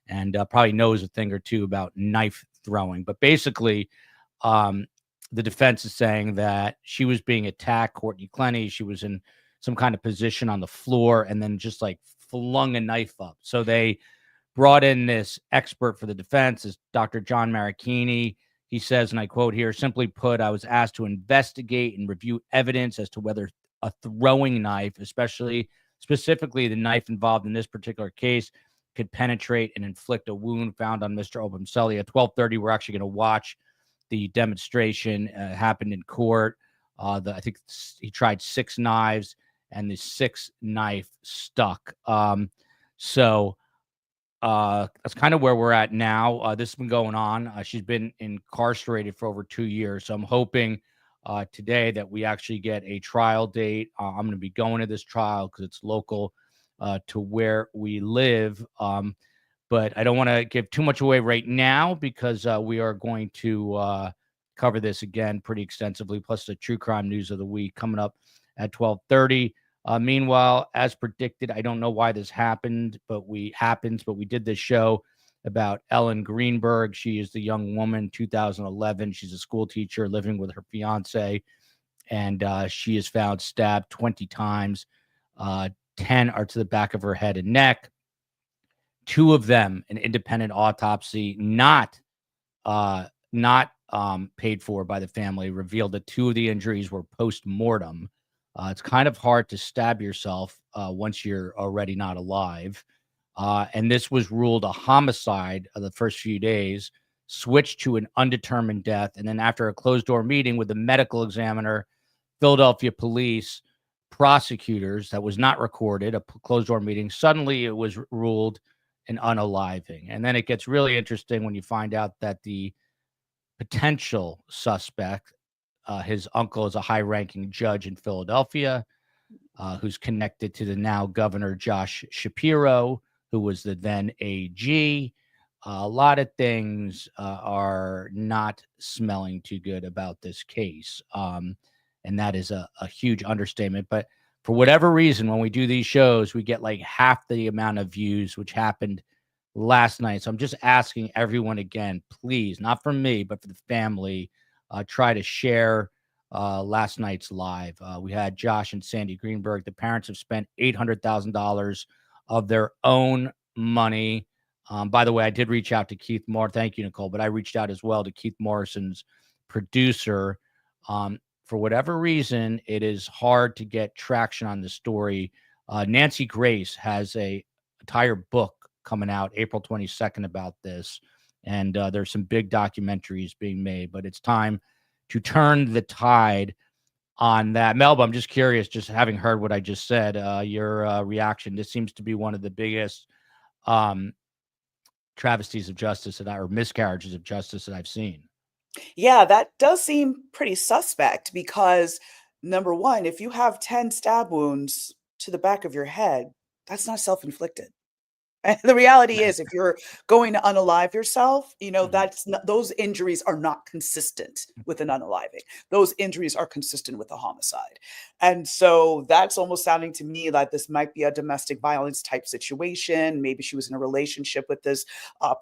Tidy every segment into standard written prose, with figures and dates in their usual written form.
and probably knows a thing or two about knife throwing. But basically, the defense is saying that she was being attacked, Courtney Clenney. She was in some kind of position on the floor and then just like flung a knife up. So they brought in this expert for the defense, is Dr. John Marachini. He says, and I quote here, simply put, I was asked to investigate and review evidence as to whether a throwing knife, specifically the knife involved in this particular case, could penetrate and inflict a wound found on Mr. Obumseli. At 12:30, we're actually going to watch the demonstration. Happened in court. I think he tried 6 knives, and the 6th knife stuck. So that's kind of where we're at now. This has been going on. She's been incarcerated for over 2 years. So I'm hoping today that we actually get a trial date. I'm going to be going to this trial because it's local to where we live. But I don't want to give too much away right now because we are going to cover this again pretty extensively, plus the true crime news of the week coming up at 12:30. Meanwhile, as predicted, I don't know why this happened, but we did this show about Ellen Greenberg. She is the young woman, 2011. She's a school teacher living with her fiance, and she is found stabbed 20 times. 10 are to the back of her head and neck. 2 of them, an independent autopsy, not paid for by the family, revealed that 2 of the injuries were post-mortem. It's kind of hard to stab yourself once you're already not alive. And this was ruled a homicide the first few days, switched to an undetermined death. And then after a closed-door meeting with the medical examiner, Philadelphia police, prosecutors, that was not recorded, a closed-door meeting, suddenly it was ruled an unaliving. And then it gets really interesting when you find out that the potential suspect, his uncle is a high-ranking judge in Philadelphia, who's connected to the now Governor Josh Shapiro, who was the then AG. A lot of things are not smelling too good about this case, and that is a huge understatement. But for whatever reason, when we do these shows, we get like half the amount of views, which happened last night. So I'm just asking everyone again, please, not for me, but for the family, try to share last night's live. We had Josh and Sandy Greenberg. The parents have spent $800,000 of their own money. By the way, I did reach out to Keith Moore. Thank you, Nicole. But I reached out as well to Keith Morrison's producer. For whatever reason, it is hard to get traction on this story. Nancy Grace has an entire book coming out April 22nd about this. And there's some big documentaries being made, but it's time to turn the tide on that. Melba, I'm just curious, just having heard what I just said, your reaction. This seems to be one of the biggest travesties of justice or miscarriages of justice that I've seen. Yeah, that does seem pretty suspect because, number one, if you have 10 stab wounds to the back of your head, that's not self-inflicted. And the reality is, if you're going to unalive yourself, those injuries are not consistent with an unaliving. Those injuries are consistent with a homicide. And so that's almost sounding to me like this might be a domestic violence type situation. Maybe she was in a relationship with this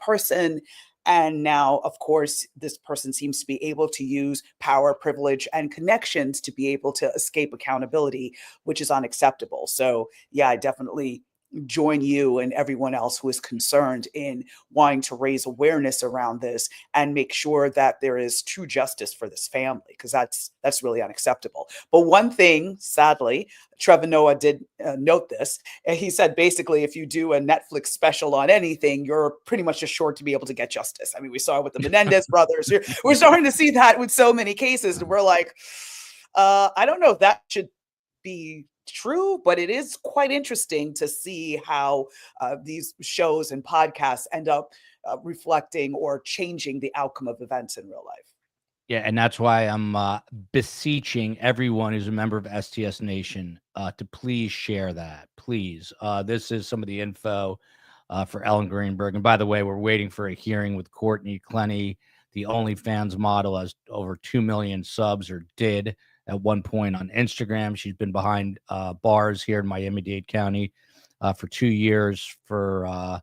person. And now, of course, this person seems to be able to use power, privilege, and connections to be able to escape accountability, which is unacceptable. So, yeah, I definitely join you and everyone else who is concerned in wanting to raise awareness around this and make sure that there is true justice for this family, because that's really unacceptable. But one thing, sadly, Trevor Noah did note this. And he said, basically, if you do a Netflix special on anything, you're pretty much assured to be able to get justice. I mean, we saw it with the Menendez brothers. We're starting to see that with so many cases. And we're like, I don't know if that should be true, but it is quite interesting to see how these shows and podcasts end up reflecting or changing the outcome of events in real life. Yeah, and that's why I'm beseeching everyone who's a member of STS Nation to please share that. Please. This is some of the info for Ellen Greenberg. And by the way, we're waiting for a hearing with Courtney Clenney. The OnlyFans model has over 2 million subs, or did at one point on Instagram. She's been behind bars here in Miami-Dade County for 2 years for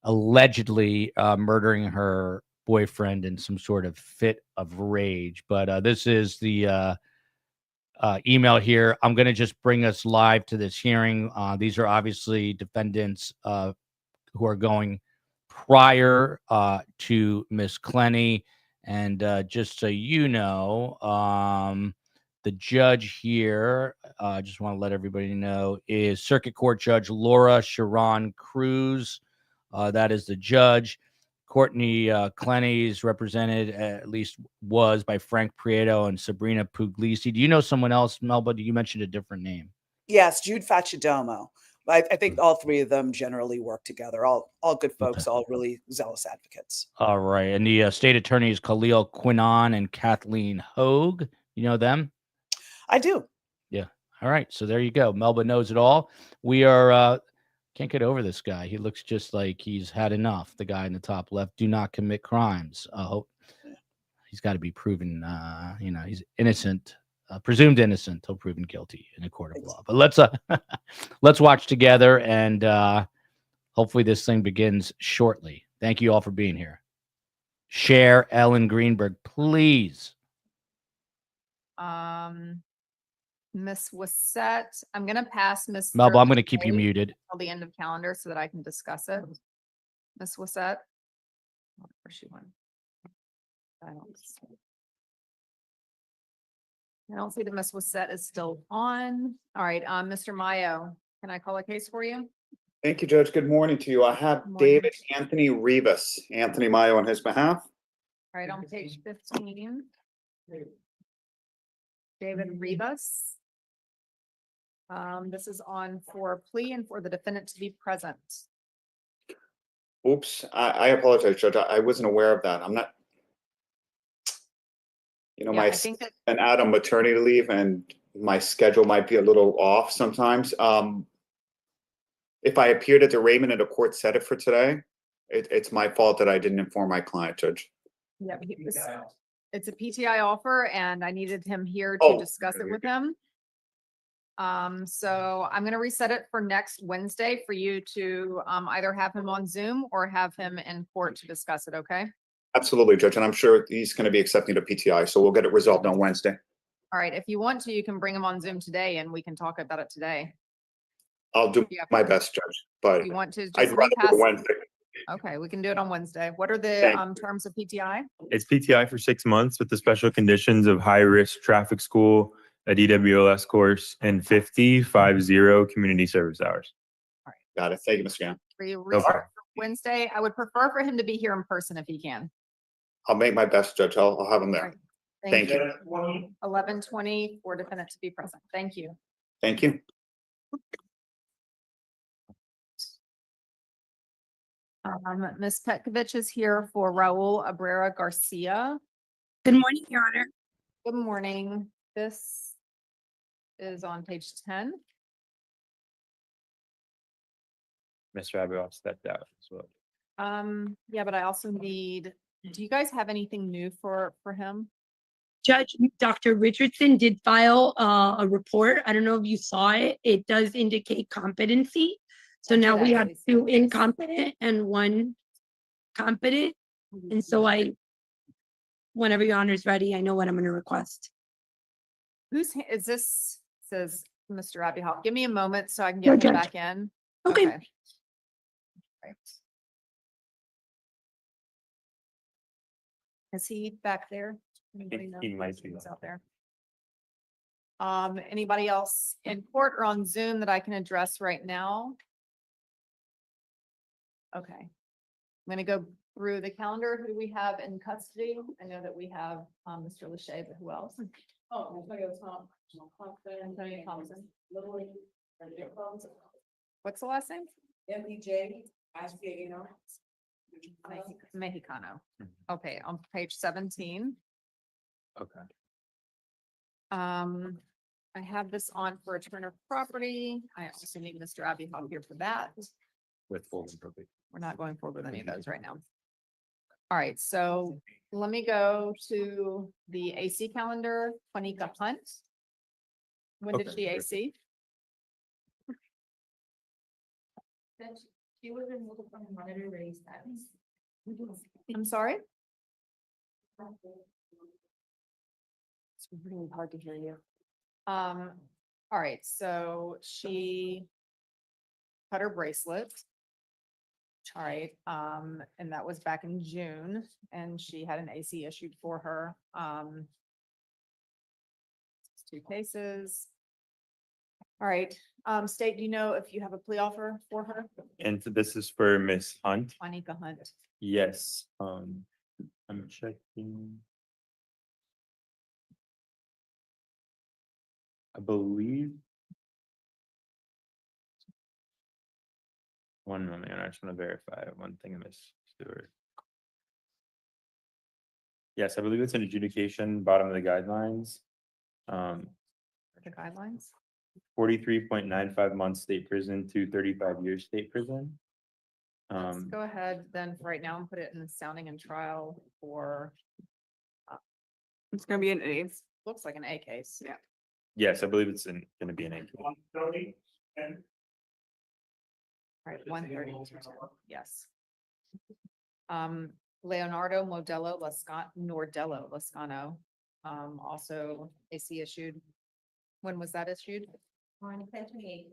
allegedly murdering her boyfriend in some sort of fit of rage. But this is the email here. I'm going to just bring us live to this hearing. These are obviously defendants who are going prior to Miss Clenney. And just so you know, the judge here, I just want to let everybody know, is Circuit Court Judge Laura Sharon Cruz. That is the judge. Courtney Clenney is represented, at least was, by Frank Prieto and Sabrina Puglisi. Do you know someone else, Melba? You mentioned a different name. Yes, Jude Facciadomo. I think all three of them generally work together. All good folks, all really zealous advocates. All right. And the state attorneys, Khalil Quinan and Kathleen Hogue. You know them? I do. Yeah. All right. So there you go. Melba knows it all. We are can't get over this guy. He looks just like he's had enough. The guy in the top left, do not commit crimes. He's got to be proven he's innocent, presumed innocent till proven guilty in a court of law. But let's watch together, and hopefully this thing begins shortly. Thank you all for being here. Share Ellen Greenberg, please. Miss Wassett, I'm going to pass Miss Melba, I'm going to keep you muted until the end of calendar so that I can discuss it. Miss Wassett, where she went? I don't see that Miss Wassett is still on. All right, Mr. Mayo, can I call a case for you? Thank you, Judge. Good morning to you. I have David Anthony Rivas, Anthony Mayo on his behalf. All right, on page 15. David Rivas. This is on for a plea and for the defendant to be present. Oops, I apologize, Judge. I wasn't aware of that. I'm not, I think that and out on maternity leave, and my schedule might be a little off sometimes. If I appeared at the Raymond and the court set it for today, it's my fault that I didn't inform my client, Judge. yeah, it's a PTI offer and I needed him here to discuss it with him. So I'm going to reset it for next Wednesday for you to either have him on Zoom or have him in court to discuss it. Okay. Absolutely, Judge. And I'm sure he's going to be accepting the PTI. So we'll get it resolved on Wednesday. All right. If you want to, you can bring him on Zoom today and we can talk about it today. I'll do my best, Judge, but You want to just I'd rather do repass? it Wednesday. Okay, we can do it on Wednesday. What are the terms of PTI? It's PTI for 6 months with the special conditions of high-risk traffic school, a DWLS course, and 50 community service hours. Got it. Thank you, Mr. Gann. For you No problem. Wednesday, I would prefer for him to be here in person if he can. I'll make my best, Judge. I'll have him there. Right. Thank you. 11:20 for defendant to be present. Thank you. Thank you. Ms. Petkovich is here for Raul Abrera Garcia. Good morning, Your Honor. Good morning. This is on page 10. Mr. Abiel stepped out as well. Yeah, but I also need, do you guys have anything new for him? Judge Dr. Richardson did file a report. I don't know if you saw it. It does indicate competency. So now we have 2 incompetent and 1 competent. And so whenever Your Honor is ready, I know what I'm going to request. Is this, says Mr. Abiel. Give me a moment so I can get him back in. Okay. Right. Is he back there? Anybody know? He might be. He's out there. Anybody else in court or on Zoom that I can address right now? Okay. I'm gonna go through the calendar. Who do we have in custody? I know that we have Mr. Lachey, but who else? Oh, Antonio Thompson. What's the last name? MPJ. Mexicano. Okay, on page 17. Okay. I have this on for return of property. I also need Mr. Abiel here for that. With full appropriate. We're not going forward with any of those right now. All right, so let me go to the AC calendar, Juanita Hunt. When did Okay, she AC? She was removed from monetary status. I'm sorry? It's really hard to hear you. All right, so she cut her bracelet. All right, and that was back in June, and she had an AC issued for her. 2 cases. All right, State, do you know if you have a plea offer for her? And so this is for Miss Hunt. Juanica Hunt. Yes, I'm checking. I believe. One moment, I just want to verify one thing, Miss Stewart. Yes, I believe it's an adjudication, bottom of the guidelines. The guidelines? 43.95 months state prison to 35 years state prison. Let's go ahead then for right now and put it in the sounding and trial for, It's gonna be an A. looks like an A case. Yeah. Yes, I believe it's gonna be an A. All right, 130. Yes. Leonardo Nordello Lascano, also AC issued. When was that issued? On 10/28.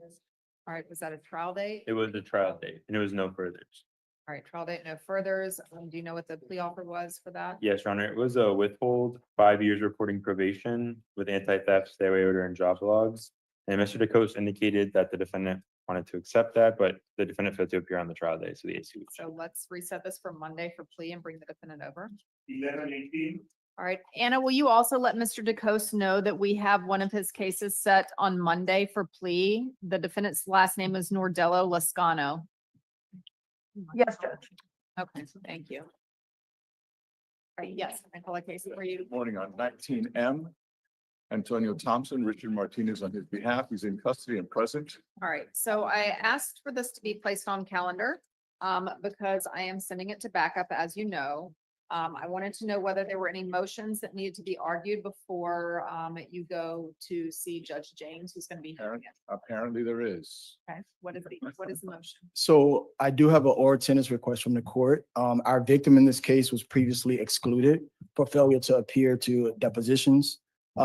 All right, was that a trial date? It was a trial date and it was no furthers. All right, trial date, no furthers. Do you know what the plea offer was for that? Yes, Your Honor, it was a withhold, 5 years reporting probation with anti-theft, stay away order and job logs. And Mr. DeCoste indicated that the defendant wanted to accept that, but the defendant failed to appear on the trial day, so the AC. So let's reset this for Monday for plea and bring the defendant over. 11:18. All right, Anna, will you also let Mr. DeCoste know that we have one of his cases set on Monday for plea? The defendant's last name is Nordello Lascano. Yes, Judge. Okay, thank you. All right, yes, I call a case for you. Morning on 19M. Antonio Thompson, Richard Martinez on his behalf. He's in custody and present. All right, so I asked for this to be placed on calendar because I am sending it to backup, as you know. I wanted to know whether there were any motions that needed to be argued before you go to see Judge James, who's going to be hearing it. Apparently there is. Okay, what is the motion? So I do have an oral attendance request from the court. Our victim in this case was previously excluded for failure to appear to depositions.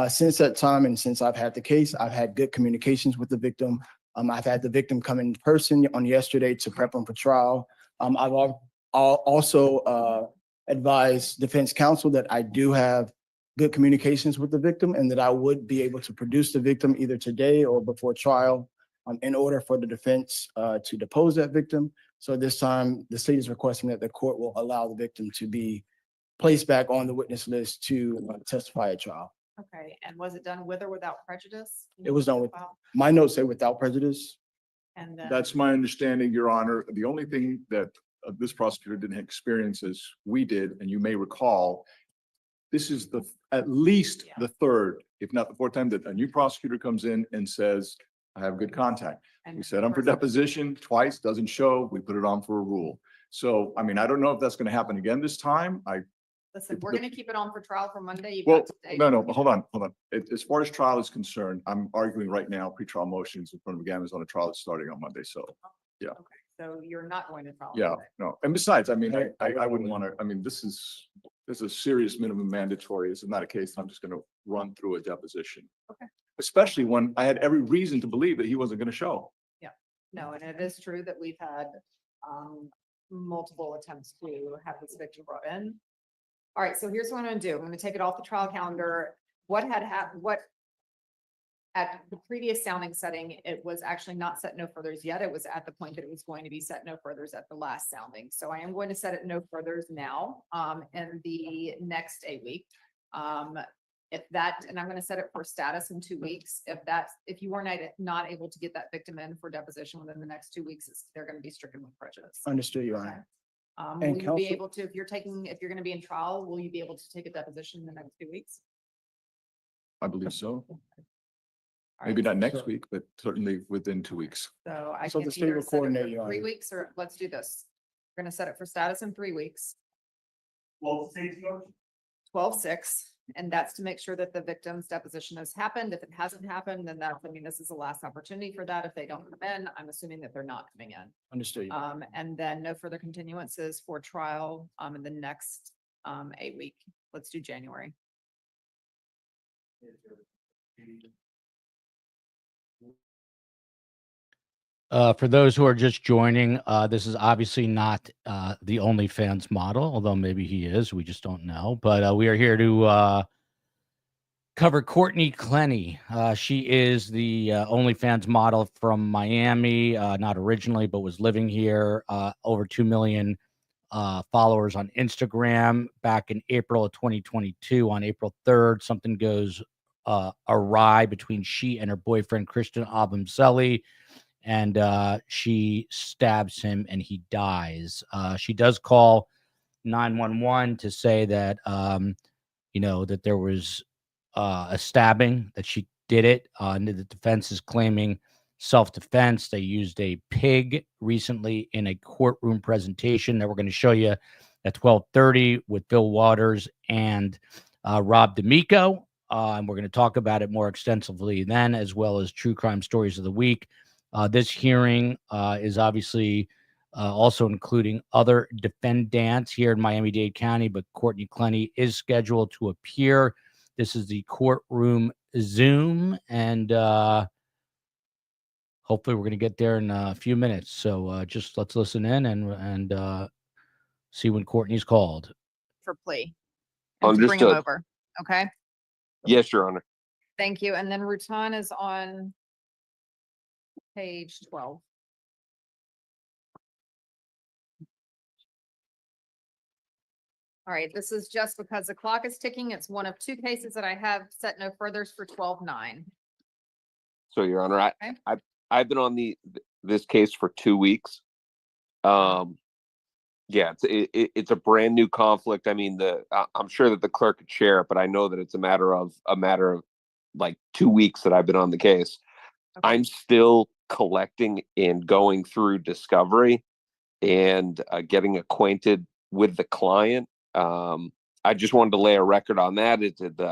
Since that time and since I've had the case, I've had good communications with the victim. I've had the victim come in person on yesterday to prep him for trial. I've also advised defense counsel that I do have good communications with the victim and that I would be able to produce the victim either today or before trial in order for the defense to depose that victim. So this time, the state is requesting that the court will allow the victim to be placed back on the witness list to testify at trial. Okay, and was it done with or without prejudice? It was done with, my notes say without prejudice. And then. That's my understanding, Your Honor. The only thing that this prosecutor didn't experience as we did, and you may recall, this is at least the third, if not the fourth time that a new prosecutor comes in and says, I have good contact. and We set him for deposition twice, doesn't show, we put it on for a rule. So, I mean, I don't know if that's going to happen again this time. Listen, we're gonna keep it on for trial for Monday. You've Well, got today. no, hold on. As far as trial is concerned, I'm arguing right now, pretrial motions in front of Gamma's on a trial that's starting on Monday. So, Okay, so you're not going to trial. yeah, Monday. no. And besides, I mean, I wouldn't want to, I mean, this is a serious minimum mandatory. This is not a case I'm just going to run through a deposition. Okay. Especially when I had every reason to believe that he wasn't going to show. No, and it is true that we've had multiple attempts to have this victim brought in. All right, so here's what I'm gonna do. I'm gonna take it off the trial calendar. What had happened, at the previous sounding setting, it was actually not set no furthers yet. It was at the point that it was going to be set no furthers at the last sounding. So I am going to set it no furthers now, in the next 8 week. And I'm gonna set it for status in 2 weeks. If you were not able to get that victim in for deposition within the next 2 weeks, they're gonna be stricken with prejudice. Understood, Your Honor. Will And you be counsel- able to, if you're gonna be in trial, will you be able to take a deposition in the next 2 weeks? I believe so. All Maybe right, not next week, but certainly within 2 weeks. So I So can the state either will set it coordinate for you on 3 it. weeks, or let's do this. We're gonna set it for status in 3 weeks. Well, 12/6. And that's to make sure that the victim's deposition has happened. If it hasn't happened, then that's, I mean, this is the last opportunity for that. If they don't come in, I'm assuming that they're not coming in. Understood. And then no further continuances for trial, in the next, 8 week. Let's do January. For those who are just joining, this is obviously not the OnlyFans model, although maybe he is. We just don't know. But we are here to cover Courtney Clenney. She is the OnlyFans model from Miami, not originally, but was living here. Over 2 million followers on Instagram. Back in April of 2022, on April 3rd, something goes awry between she and her boyfriend, Christian Abumseli. And she stabs him and he dies. She does call 911 to say that, that there was a stabbing, that she did it. And the defense is claiming self-defense. They used a pig recently in a courtroom presentation that we're going to show you at 12:30 with Bill Waters and Rob D'Amico. And we're going to talk about it more extensively then, as well as true crime stories of the week. This hearing is obviously also including other defendants here in Miami-Dade County, but Courtney Clenney is scheduled to appear. This is the courtroom Zoom, and hopefully we're going to get there in a few minutes. So just let's listen in and see when Courtney's called. For plea. And to bring him over. Okay. Yes, Your Honor. Thank you. And then Rutan is on page 12. All right, this is just because the clock is ticking. It's one of 2 cases that I have set no furthers for 12-9. So, Your Honor, Okay. I've been on this case for 2 weeks. Yeah, it's a brand new conflict. I mean, I'm sure that the clerk could share it, but I know that it's a matter of like 2 weeks that I've been on the case. Okay. I'm still collecting and going through discovery and getting acquainted with the client. I just wanted to lay a record on that.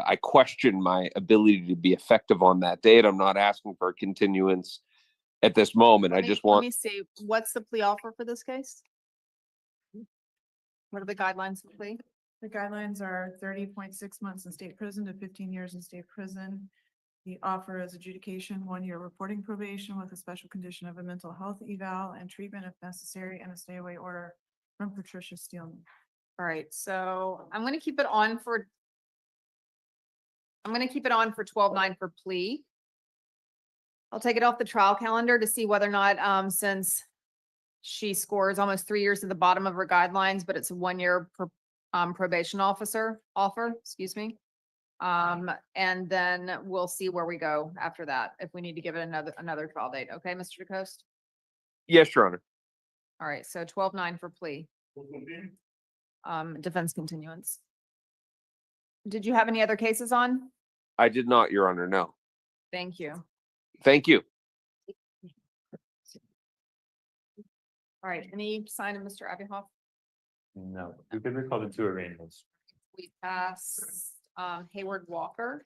I question my ability to be effective on that date. I'm not asking for a continuance at this moment. Let me see, what's the plea offer for this case? What are the guidelines for plea? The guidelines are 30.6 months in state prison to 15 years in state prison. The offer is adjudication, 1 year reporting probation with a special condition of a mental health eval and treatment if necessary, and a stay away order from Patricia Steelman. All right, so I'm gonna keep it on for 12-9 for plea. I'll take it off the trial calendar to see whether or not, since she scores almost 3 years at the bottom of her guidelines, but it's a 1 year probation offer, excuse me. And then we'll see where we go after that, if we need to give it another trial date. Okay, Mr. DeCoste? Yes, Your Honor. All right, so 12-9 for plea. Defense continuance. Did you have any other cases on? I did not, Your Honor. No. Thank you. Thank you. All right, any sign of Mr. Abihoff? No, we could recall the 2 arraignments. We passed, Hayward Walker.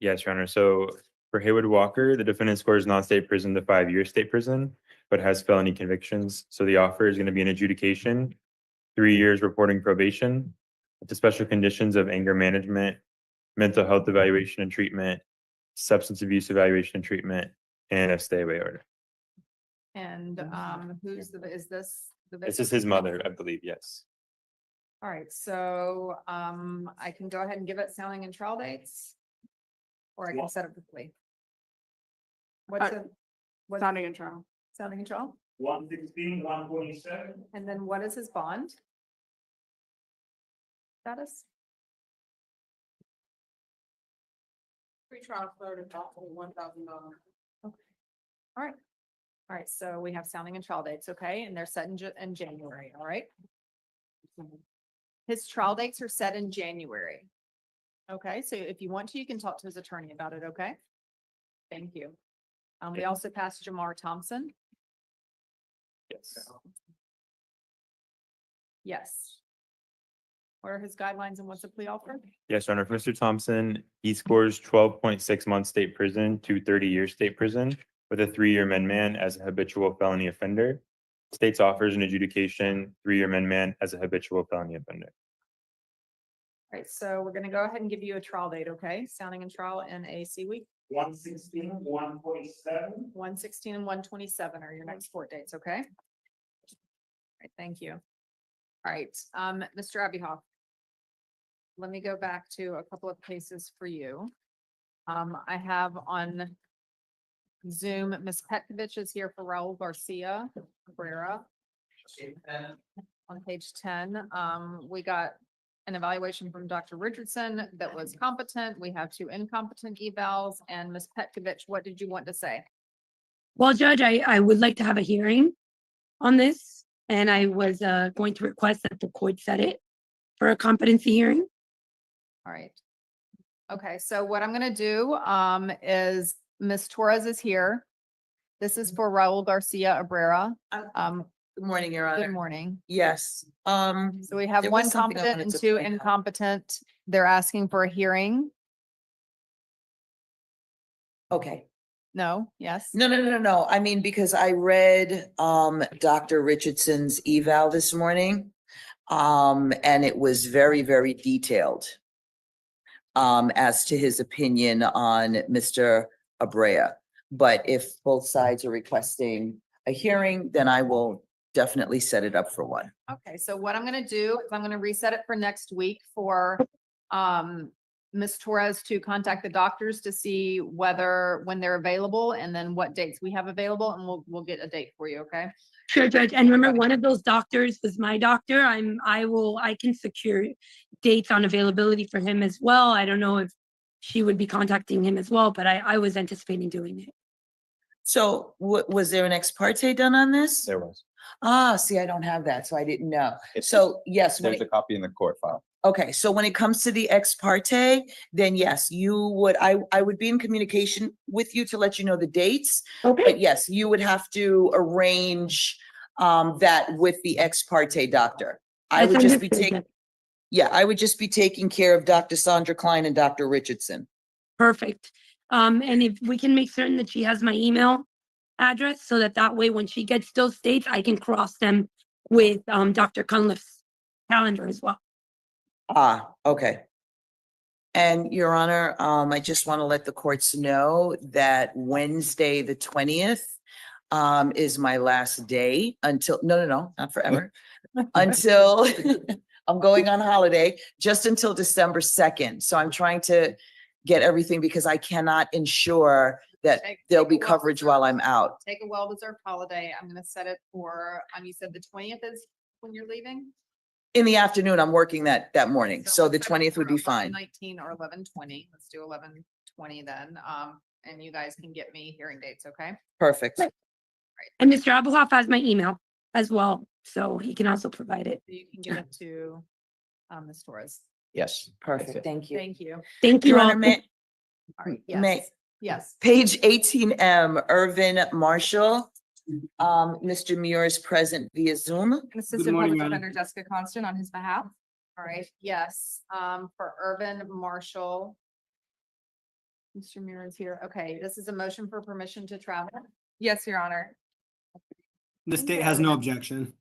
Yes, Your Honor. So for Haywood Walker, the defendant scores non-state prison to 5-year state prison, but has felony convictions. So the offer is going to be an adjudication, 3 years reporting probation, with the special conditions of anger management, mental health evaluation and treatment, substance abuse evaluation and treatment, and a stay away order. And is this the This victim? is his mother, I believe. Yes. All right, so I can go ahead and give it sounding and trial dates. Or I can set up the plea. What's Sounding in trial. sounding and trial? 116, 127. And then what is his bond? Status? Pre-trial flirt of $1,000. Okay. All right. All right, so we have sounding and trial dates, okay, and they're set in January, all right? His trial dates are set in January. Okay, so if you want to, you can talk to his attorney about it, okay? Thank you. We also passed Jamar Thompson. Yes. Yes. What are his guidelines and what's the plea offer? Yes, Your Honor. For Mr. Thompson, he scores 12.6 months state prison to 30-year state prison with a 3-year man as a habitual felony offender. State's offers an adjudication, 3-year man as a habitual felony offender. All right, so we're gonna go ahead and give you a trial date, okay? Sounding and trial in a C week. 116, 147. 116 and 127 are your next court dates, okay? All right, thank you. All right, Mr. Abihoff. Let me go back to a couple of cases for you. I have on Zoom, Ms. Petkovich is here for Raul Garcia Cabrera. On page 10, we got an evaluation from Dr. Richardson that was competent. We have 2 incompetent evals, and Ms. Petkovich, what did you want to say? Well, Judge, I would like to have a hearing on this, and I was going to request that the court set it for a competency hearing. All right. Okay, so what I'm gonna do is Ms. Torres is here. This is for Raul Garcia Abrera. Good morning, Your Good Honor. morning. Yes, So we have there 1 was something I competent wanted and to 2 point out. incompetent. They're asking for a hearing. okay. No, yes? No. I mean, because I read, Dr. Richardson's eval this morning. And it was very, very detailed. As to his opinion on Mr. Abrea. But if both sides are requesting a hearing, then I will definitely set it up for one. Okay, so what I'm gonna do is I'm gonna reset it for next week for Ms. Torres to contact the doctors to see when they're available and then what dates we have available, and we'll get a date for you, okay? Sure, Judge. And remember, one of those doctors was my doctor. I can secure dates on availability for him as well. I don't know if she would be contacting him as well, but I was anticipating doing it. So was there an ex parte done on this? There was. See, I don't have that, so I didn't know. It's- So yes, when There's a it- copy in the court file. okay, so when it comes to the ex parte, then yes, I would be in communication with you to let you know the dates. Okay. But yes, you would have to arrange that with the ex parte doctor. I That's would just be understood, taking, Judge. yeah, I would just be taking care of Dr. Sandra Klein and Dr. Richardson. Perfect. And if we can make certain that she has my email address so that way when she gets those dates, I can cross them with Dr. Cunliffe's calendar as well. Okay. And Your Honor, I just want to let the courts know that Wednesday, the 20th, is my last day until, no, not forever. Until I'm going on holiday, just until December 2nd. So I'm trying to get everything because I cannot ensure that there'll be coverage while I'm out. Take a well-deserved holiday. I'm gonna set it for, you said the 20th is when you're leaving? In the afternoon, I'm working that morning, so let's the set it 20th would for be fine. 11:19 or 11:20. Let's do 11:20 then. And you guys can get me hearing dates, okay? Perfect. And Mr. Abuhoff has my email as well, so he can also provide it. So you can give it to Ms. Torres. Yes. Perfect, thank you. Thank you. Thank you Your all. Honor, may, All right, May- yes, yes. page 18M, Irvin Marshall. Mr. Muir is present via Zoom. Assistant Public Defender Jessica Constant on his behalf. All right, yes, for Urban Marshall. Mr. Muir is here. Okay, this is a motion for permission to travel. Yes, Your Honor. The state has no objection.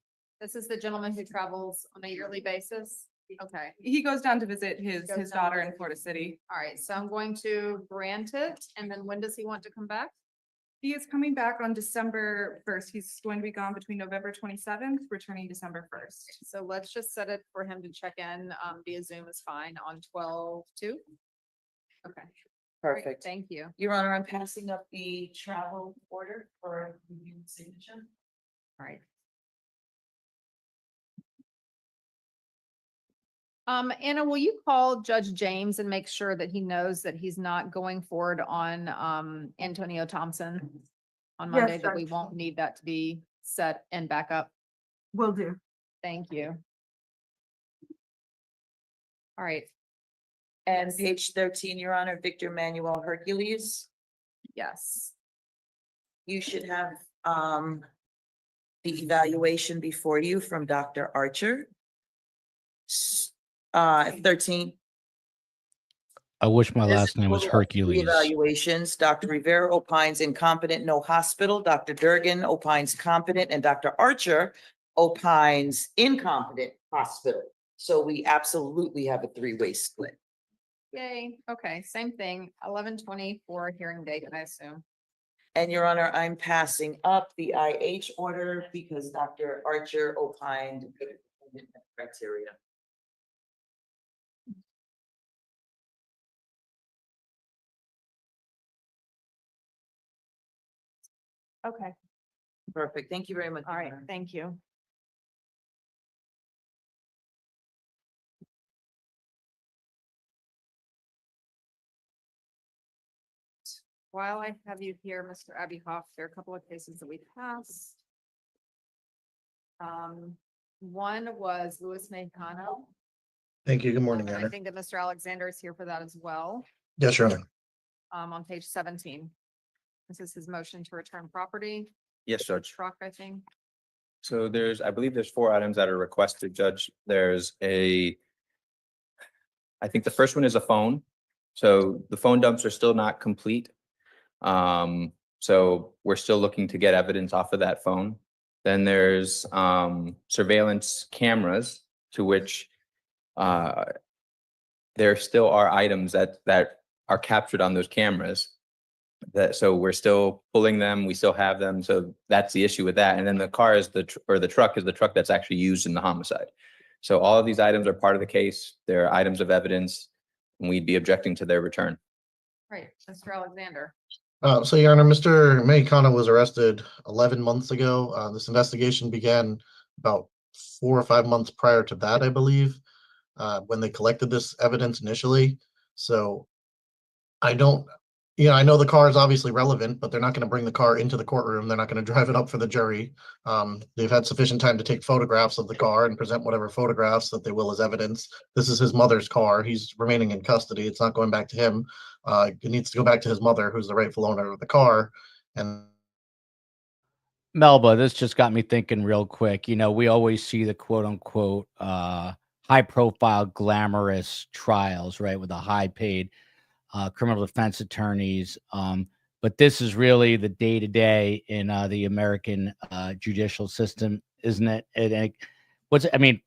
This is the gentleman who travels on a yearly basis? Okay, He goes down to visit his Goes down daughter to in visit. Florida City. all right, so I'm going to grant it, and then when does he want to come back? He is coming back on December 1st. He's going to be gone between November 27th, returning December 1st. So let's just set it for him to check in, via Zoom is fine on 12/2. Okay, great, Perfect. thank you. Your Honor, I'm passing up the travel order for review and signature. All right. Anna, will you call Judge James and make sure that he knows that he's not going forward on, Antonio Thompson on Yes, Monday, that we Judge. won't need that to be set and back up? Will do. Thank you. All right, And page 13, Your Honor, Victor Manuel Hercules. yes. You should have the evaluation before you from Dr. Archer. 13. I wish my There's last a name was total of 3 Hercules. evaluations. Dr. Rivera opines incompetent, no hospital. Dr. Durgan opines competent, and Dr. Archer opines incompetent, hospital. So we absolutely have a 3-way split. Yay, okay, same thing, 11/20 for hearing date, I assume. And Your Honor, I'm passing up the IH order because Dr. Archer opined criteria. Okay, Perfect. Thank you very much. all Your right, Honor. thank you. While I have you here, Mr. Abihoff, there are a couple of cases that we passed. One was Louis Mexicano. Thank you. Good morning, Your I Honor. think that Mr. Alexander is here for that as well, Yes, Your Honor. on page 17. This is his motion to return property, Yes, Judge. truck, I think. So I believe there's 4 items that are requested, Judge. I think the first one is a phone. So the phone dumps are still not complete. So we're still looking to get evidence off of that phone. Then there's surveillance cameras to which there still are items that are captured on those cameras. So we're still pulling them, we still have them, so that's the issue with that. And then the car is the truck is the truck that's actually used in the homicide. So all of these items are part of the case. They're items of evidence, and we'd be objecting to their return. Right, Mr. Alexander. So, Your Honor, Mr. Mexicano was arrested 11 months ago. This investigation began about 4 or 5 months prior to that, I believe, when they collected this evidence initially. So I don't, I know the car is obviously relevant, but they're not going to bring the car into the courtroom. They're not going to drive it up for the jury. They've had sufficient time to take photographs of the car and present whatever photographs that they will as evidence. This is his mother's car. He's remaining in custody. It's not going back to him. It needs to go back to his mother, who's the rightful owner of the car. And Melba, this just got me thinking real quick. We always see the quote unquote high profile, glamorous trials, right? With the high paid criminal defense attorneys. But this is really the day to day in the American judicial system, isn't it?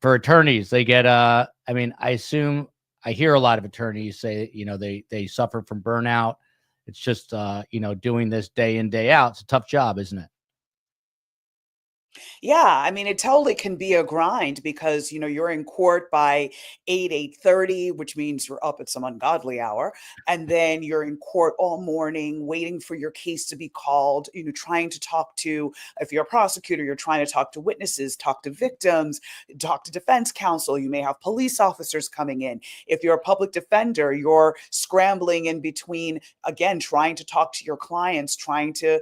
For attorneys, they get, I assume I hear a lot of attorneys say, they suffer from burnout. It's just, doing this day in, day out. It's a tough job, isn't it? Yeah, I mean, it totally can be a grind because, you're in court by 8:30, which means you're up at some ungodly hour. And then you're in court all morning, waiting for your case to be called, trying to talk to, if you're a prosecutor, you're trying to talk to witnesses, talk to victims, talk to defense counsel. You may have police officers coming in. If you're a public defender, you're scrambling in between, again, trying to talk to your clients, trying to,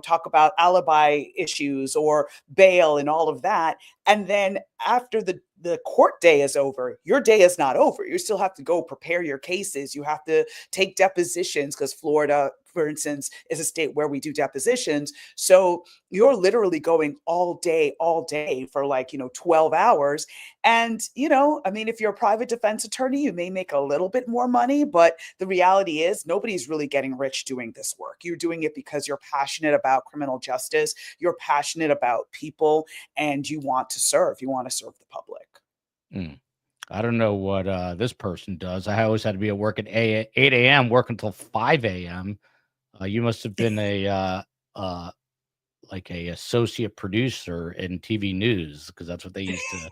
talk about alibi issues or bail and all of that. And then after the court day is over, your day is not over. You still have to go prepare your cases. You have to take depositions because Florida, for instance, is a state where we do depositions. So you're literally going all day for 12 hours. And, if you're a private defense attorney, you may make a little bit more money, but the reality is nobody's really getting rich doing this work. You're doing it because you're passionate about criminal justice. You're passionate about people and you want to serve. You want to serve the public. I don't know what this person does. I always had to be at work at 8 a.m., work until 5 a.m. You must have been like a associate producer in TV news because that's what they used to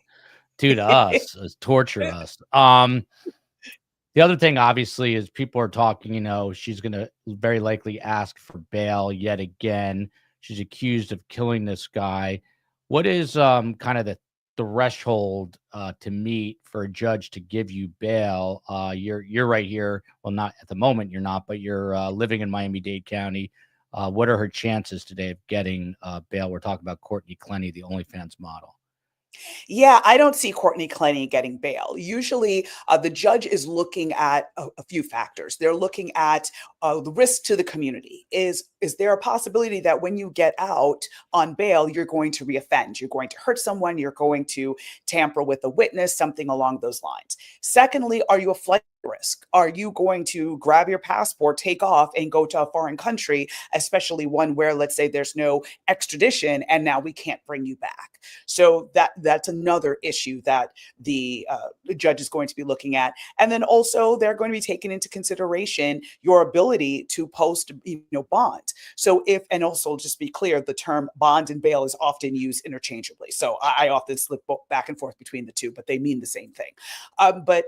do to us, is torture us. The other thing, obviously, is people are talking, she's going to very likely ask for bail yet again. She's accused of killing this guy. What is kind of the threshold to meet for a judge to give you bail? You're right here. Well, not at the moment, you're not, but you're living in Miami-Dade County. What are her chances today of getting bail? We're talking about Courtney Clenney, the OnlyFans model. Yeah, I don't see Courtney Clenney getting bail. Usually, the judge is looking at a few factors. They're looking at the risk to the community. Is is there a possibility that when you get out on bail, you're going to reoffend? You're going to hurt someone, you're going to tamper with a witness, something along those lines. Secondly, are you a flight risk? Are you going to grab your passport, take off, and go to a foreign country, especially one where, let's say, there's no extradition and now we can't bring you back? So that's another issue that the judge is going to be looking at. And then also they're going to be taking into consideration your ability to post, bond. So and also just be clear, the term bond and bail is often used interchangeably. So I often slip back and forth between the two, but they mean the same thing. But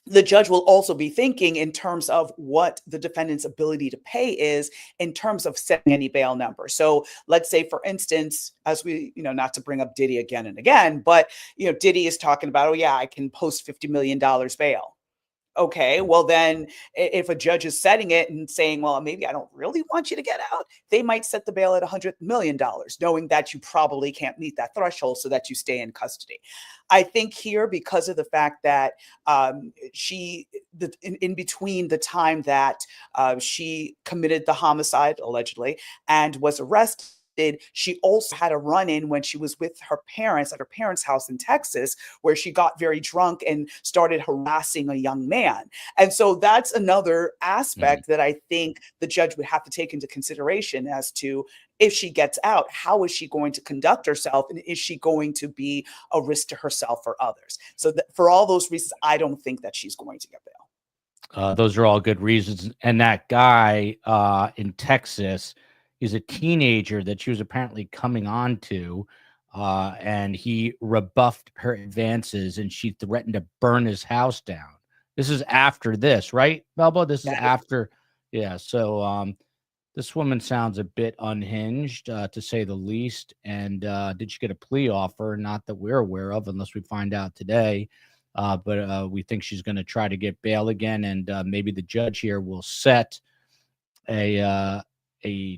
the judge will also be thinking in terms of what the defendant's ability to pay is in terms of setting any bail number. So let's say, for instance, as we, not to bring up Diddy again and again, but, Diddy is talking about, oh yeah, I can post $50 million bail. Okay, well then if a judge is setting it and saying, well, maybe I don't really want you to get out, they might set the bail at $100 million, knowing that you probably can't meet that threshold so that you stay in custody. I think here, because of the fact that in between the time that she committed the homicide, allegedly, and was arrested, she also had a run-in when she was with her parents at her parents' house in Texas, where she got very drunk and started harassing a young man. And so that's another aspect that I think the judge would have to take into consideration as to, if she gets out, how is she going to conduct herself? And is she going to be a risk to herself or others? So for all those reasons, I don't think that she's going to get bail. Those are all good reasons. And that guy in Texas is a teenager that she was apparently coming on to, and he rebuffed her advances, and she threatened to burn his house down. This is after this, right, Melba? This is after. Yeah. So this woman sounds a bit unhinged, to say the least. And did she get a plea offer? Not that we're aware of, unless we find out today. But we think she's going to try to get bail again, and maybe the judge here will set a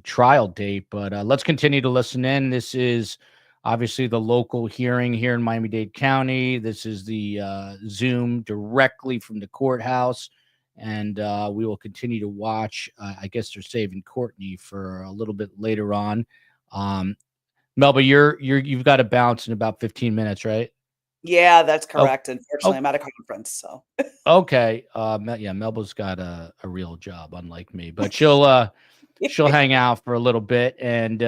trial date. But let's continue to listen in. This is obviously the local hearing here in Miami-Dade County. This is the Zoom directly from the courthouse, and we will continue to watch. I guess they're saving Courtney for a little bit later on. Melba, you've got to bounce in about 15 minutes, right? Yeah, that's correct. Unfortunately, I'm at a conference, so. Okay. Yeah, Melba's got a real job, unlike me, but she'll hang out for a little bit, and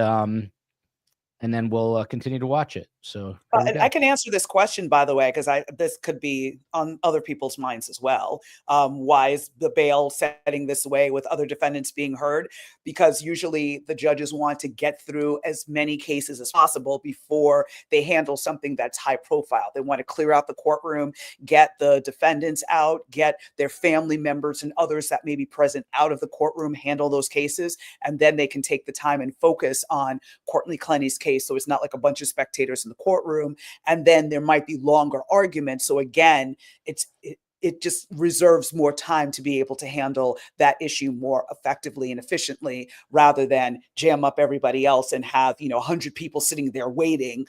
then we'll continue to watch it. So I can answer this question, by the way, because this could be on other people's minds as well. Why is the bail setting this way with other defendants being heard? Because usually the judges want to get through as many cases as possible before they handle something that's high profile. They want to clear out the courtroom, get the defendants out, get their family members and others that may be present out of the courtroom, handle those cases, and then they can take the time and focus on Courtney Clenney's case. So it's not like a bunch of spectators in the courtroom. And then there might be longer arguments. So again, it just reserves more time to be able to handle that issue more effectively and efficiently, rather than jam up everybody else and have 100 people sitting there waiting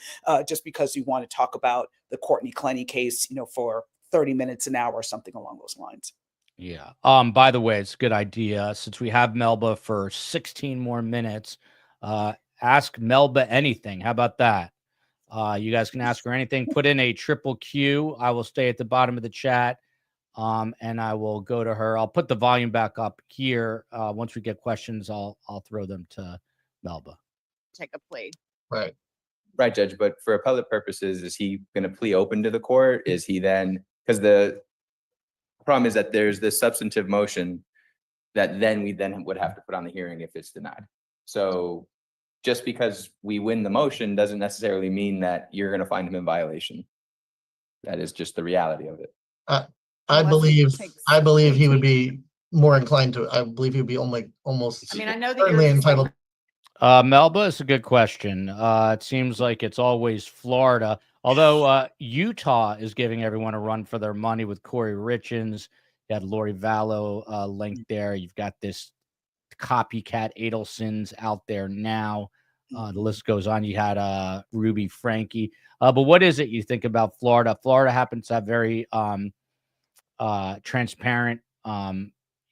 just because you want to talk about the Courtney Clenney case for 30 minutes, an hour, or something along those lines. Yeah. By the way, it's a good idea, since we have Melba for 16 more minutes. Ask Melba anything. How about that? You guys can ask her anything. Put in a triple Q. I will stay at the bottom of the chat, and I will go to her. I'll put the volume back up here. Once we get questions, I'll throw them to Melba. Take a plea. Right. Right, Judge, but for appellate purposes, is he going to plea open to the court? Is he then, because the problem is that there's this substantive motion that then we would have to put on the hearing if it's denied. So just because we win the motion doesn't necessarily mean that you're going to find him in violation. That is just the reality of it. I believe he would be more inclined to. I believe he would be almost. I mean, I know that certainly you're entitled. Melba, it's a good question. It seems like it's always Florida, although Utah is giving everyone a run for their money with Corey Richins. You had Lori Vallow linked there. You've got this copycat Adelson's out there now. The list goes on. You had Ruby Frankie. But what is it you think about Florida? Florida happens to have very transparent, a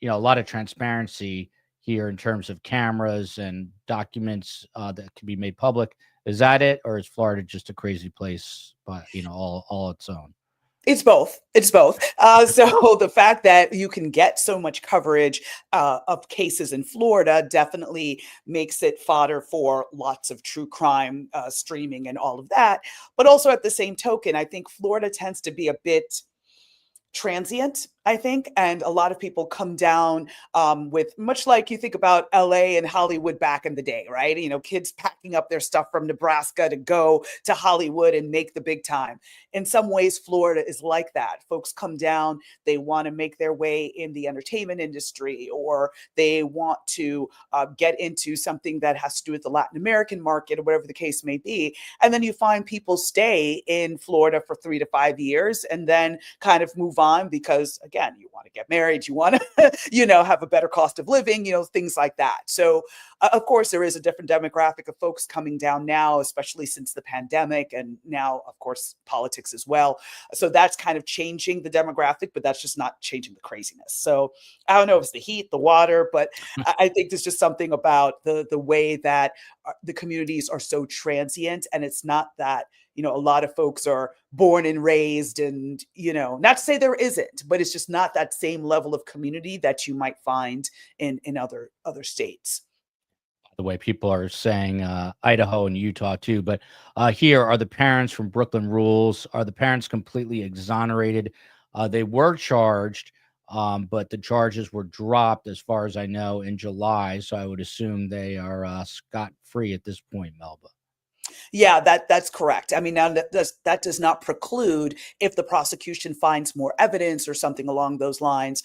lot of transparency here in terms of cameras and documents that can be made public. Is that it, or is Florida just a crazy place, but all its own? It's both. It's both. So the fact that you can get so much coverage of cases in Florida definitely makes it fodder for lots of true crime streaming and all of that. But also at the same token, I think Florida tends to be a bit transient, I think, and a lot of people come down with, much like you think about LA and Hollywood back in the day, right? Kids packing up their stuff from Nebraska to go to Hollywood and make the big time. In some ways, Florida is like that. Folks come down, they want to make their way in the entertainment industry, or they want to get into something that has to do with the Latin American market, or whatever the case may be. And then you find people stay in Florida for 3 to 5 years and then kind of move on because, again, you want to get married, you want to, have a better cost of living, things like that. So, of course, there is a different demographic of folks coming down now, especially since the pandemic, and now, of course, politics as well. So that's kind of changing the demographic, but that's just not changing the craziness. So I don't know if it's the heat, the water, but I think there's just something about the way that the communities are so transient, and it's not that a lot of folks are born and raised, and not to say there isn't, but it's just not that same level of community that you might find in other states. The way people are saying Idaho and Utah too, but here are the parents from Brooklyn Rules. Are the parents completely exonerated? They were charged, but the charges were dropped, as far as I know, in July. So I would assume they are scot-free at this point, Melba. Yeah, that's correct. I mean, now that does not preclude, if the prosecution finds more evidence or something along those lines,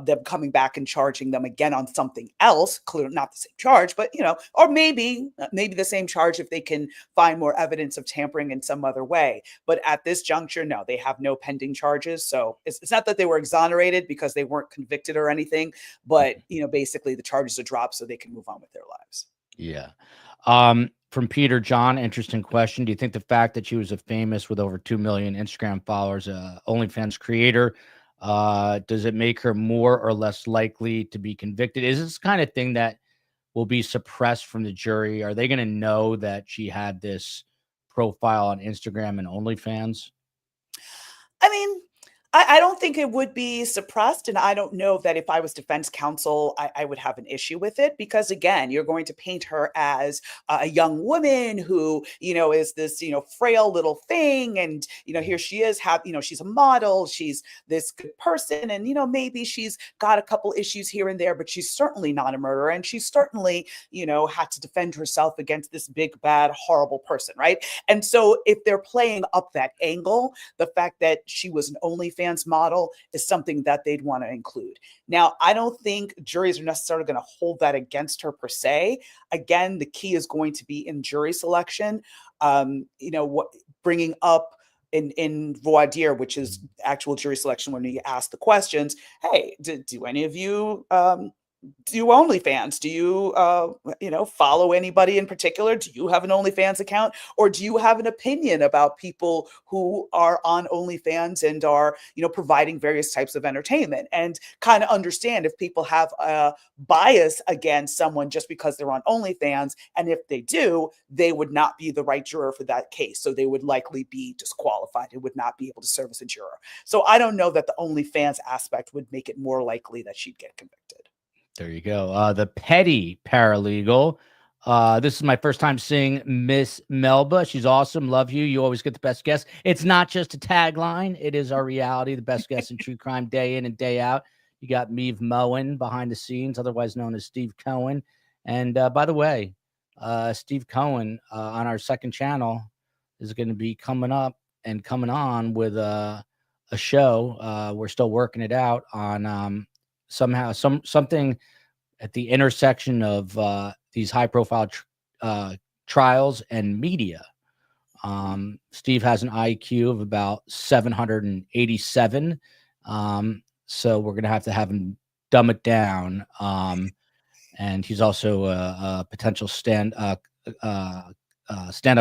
them coming back and charging them again on something else. Clearly not the same charge, but or maybe the same charge if they can find more evidence of tampering in some other way. But at this juncture, no, they have no pending charges. So it's not that they were exonerated because they weren't convicted or anything, but basically the charges are dropped so they can move on with their lives. Yeah. From Peter John, interesting question. Do you think the fact that she was a famous with over 2 million Instagram followers, OnlyFans creator, does it make her more or less likely to be convicted? Is this kind of thing that will be suppressed from the jury? Are they going to know that she had this profile on Instagram and OnlyFans? I mean, I don't think it would be suppressed. And I don't know that if I was defense counsel, I would have an issue with it, because again, you're going to paint her as a young woman who, is this, frail little thing. And, here she is, she's a model, she's this good person. And, maybe she's got a couple issues here and there, but she's certainly not a murderer. And she's certainly, had to defend herself against this big, bad, horrible person. Right. And so if they're playing up that angle, the fact that she was an OnlyFans model is something that they'd want to include. Now, I don't think juries are necessarily going to hold that against her per se. Again, the key is going to be in jury selection. Bringing up in voir dire, which is actual jury selection, when you ask the questions, hey, do any of you do OnlyFans? Do you, follow anybody in particular? Do you have an OnlyFans account? Or do you have an opinion about people who are on OnlyFans and are, providing various types of entertainment? And kind of understand if people have a bias against someone just because they're on OnlyFans. And if they do, they would not be the right juror for that case. So they would likely be disqualified. It would not be able to serve as a juror. So I don't know that the OnlyFans aspect would make it more likely that she'd get convicted. There you go. The petty paralegal. This is my first time seeing Miss Melba. She's awesome. Love you. You always get the best guests. It's not just a tagline. It is our reality. The best guests in true crime, day in and day out. You got Meave Moen behind the scenes, otherwise known as Steve Cohen. And by the way, Steve Cohen on our second channel is going to be coming on with a show. We're still working it out on something at the intersection of these high profile trials and media. Steve has an IQ of about 787. So we're going to have him dumb it down. And he's also a potential stand-up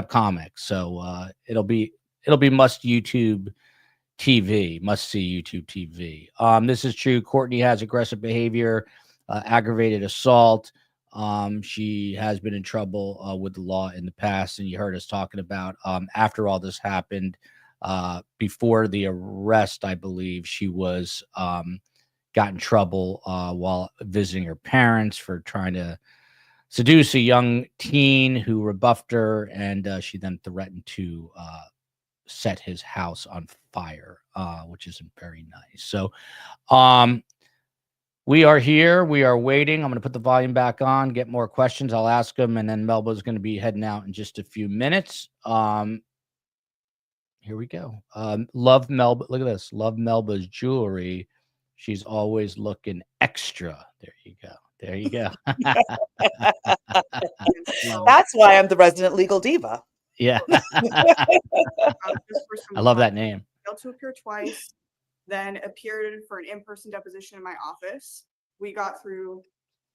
comic. So it'll be must see YouTube TV. This is true. Courtney has aggressive behavior aggravated assault. She has been in trouble with the law in the past, and you heard us talking about after all this happened, before the arrest, I believe she was got in trouble while visiting her parents for trying to seduce a young teen who rebuffed her, and she then threatened to set his house on fire, which isn't very nice. So, we are here. We are waiting. I'm going to put the volume back on, get more questions. I'll ask them, and then Melba's going to be heading out in just a few minutes. Here we go. Love Melba. Look at this. Love Melba's jewelry. She's always looking extra. There you go. There you go. That's why I'm the resident legal diva. Yeah. I love that name. Failed to appear twice, then appeared for an in-person deposition in my office. We got through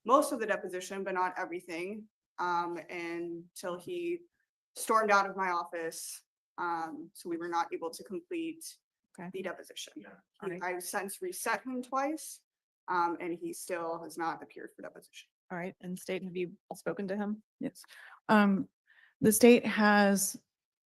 most of the deposition, but not everything, until he stormed out of my office. So we were not able to complete the deposition. I've since reset him twice, and he still has not appeared for deposition. All right, and state, have you spoken to him? Yes. The state has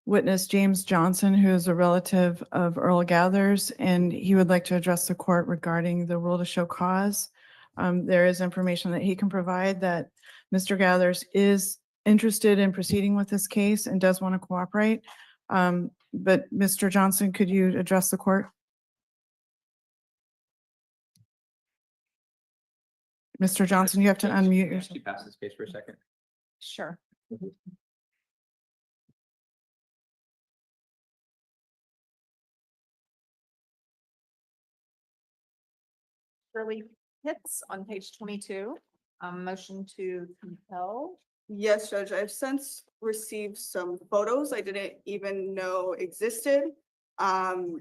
witness James Johnson, who is a relative of Earl Gathers, and he would like to address the court regarding the rule to show cause. There is information that he can provide that Mr. Gathers is interested in proceeding with this case and does want to cooperate. But Mr. Johnson, could you address the court? Mr. Johnson, you have to unmute yourself. Can you pass this case for a second? Sure. Shirley Pitts on page 22, motion to compel. Yes, Judge, I've since received some photos I didn't even know existed. However,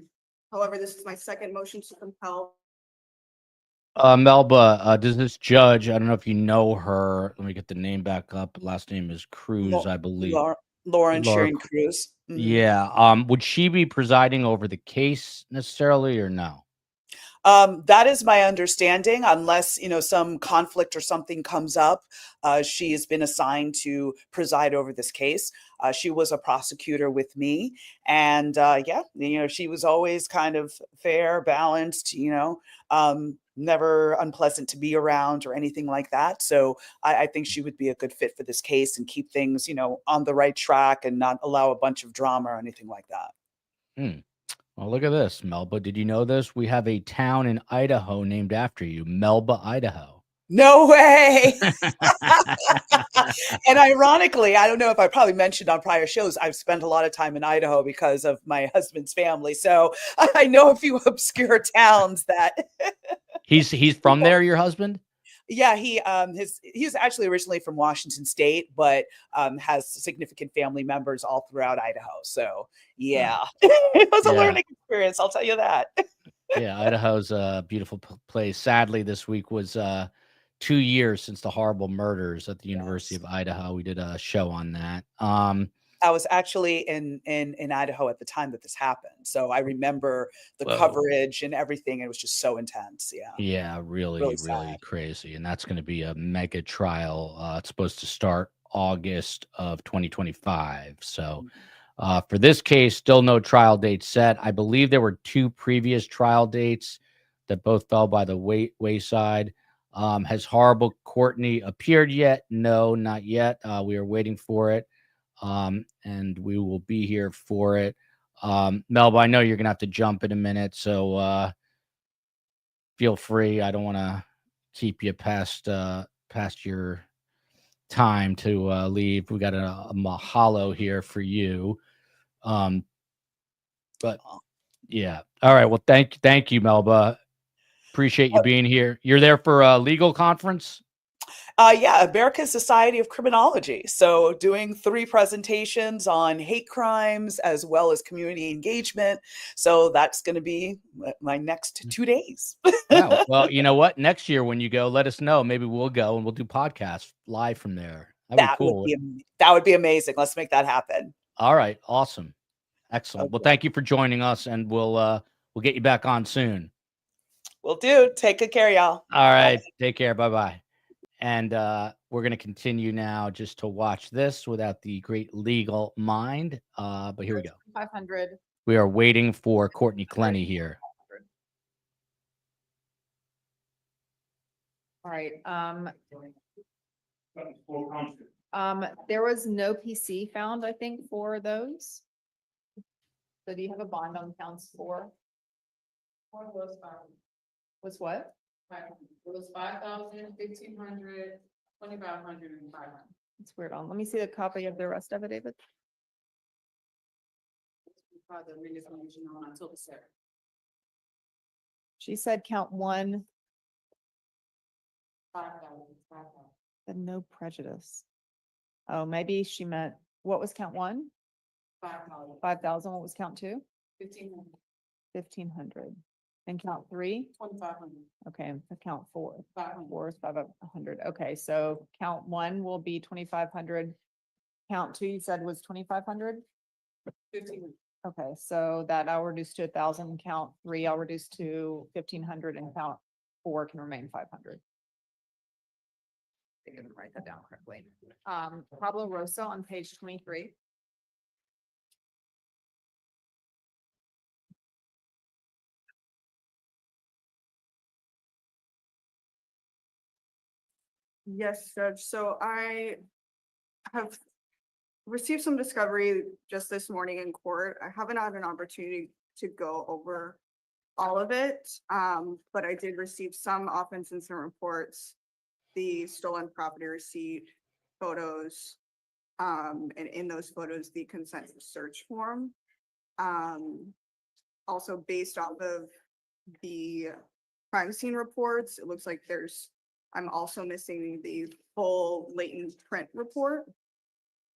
this is my second motion to compel. Melba, does this judge, I don't know if you know her. Let me get the name back up. Last name is Cruz, I believe. Lauren Laura Sharon Cruz. Mhm. Yeah. Would she be presiding over the case necessarily or no? That is my understanding, unless, some conflict or something comes up. She has been assigned to preside over this case. She was a prosecutor with me, and she was always kind of fair, balanced, never unpleasant to be around or anything like that. So I think she would be a good fit for this case and keep things, on the right track and not allow a bunch of drama or anything like that. Well, look at this, Melba. Did you know this? We have a town in Idaho named after you, Melba, Idaho. No way. And ironically, I don't know if I probably mentioned on prior shows, I've spent a lot of time in Idaho because of my husband's family. So I know a few obscure towns that He's from there, your husband? Yeah, he's actually originally from Washington State, but has significant family members all throughout Idaho. So yeah, it was a learning experience. I'll tell you that. Yeah, Idaho's a beautiful place. Sadly, this week was 2 years since the horrible murders at the University of Idaho. We did a show on that. I was actually in Idaho at the time that this happened, so I remember the Whoa. coverage and everything. It was just so intense. Yeah. Yeah, really crazy. And that's going to be a mega trial. It's supposed to start August of 2025. So for this case, still no trial date set. I believe there were 2 previous trial dates that both fell by the wayside. Has horrible Courtney appeared yet? No, not yet. We are waiting for it. And we will be here for it. Melba, I know you're going to have to jump in a minute. So feel free. I don't want to keep you past your time to leave. We got a mahalo here for you. But yeah. All right. Well, thank you, Melba. Appreciate you being here. You're there for a legal conference? American Society of Criminology. So doing 3 presentations on hate crimes as well as community engagement. So that's going to be my next 2 days. Wow. Well, you know what? Next year when you go, let us know. Maybe we'll go and we'll do podcasts live from there. That'd be cool. That would be amazing. Let's make that happen. All right. Awesome. Excellent. Well, thank you for joining us, and we'll get you back on soon. Will do. Take good care, y'all. All right. Take care. Bye-bye. And we're going to continue now just to watch this without the great legal mind. But here we go. 500. We are waiting for Courtney Clenney here. All right. There was no PC found, I think, for those. So do you have a bond on counts four? One was, Was what? it was 5,000, 1,500, 2,500, and 500. It's weird on. Let me see the copy of the rest of it, David. The information on October 7th. She said count one, 5,000, 5,000. and no prejudice. Oh, maybe she meant, what was count one? 5,000. 5,000. What was count two? 1,500. 1,500. And count three? 2,500. Okay, and count four. 500. Four is 500. Okay, so count one will be 2,500. Count two, you said was 2,500? 1,500. Okay, so that I'll reduce to 1,000. Count three, I'll reduce to 1,500, and count four can remain 500. I didn't write that down correctly. Pablo Rosa on page 23. Yes, Judge. So I have received some discovery just this morning in court. I haven't had an opportunity to go over all of it, but I did receive some offense incident reports, the stolen property receipt, photos, and in those photos, the consent to search form. Also based off of the crime scene reports, it looks like I'm also missing the full latent print report.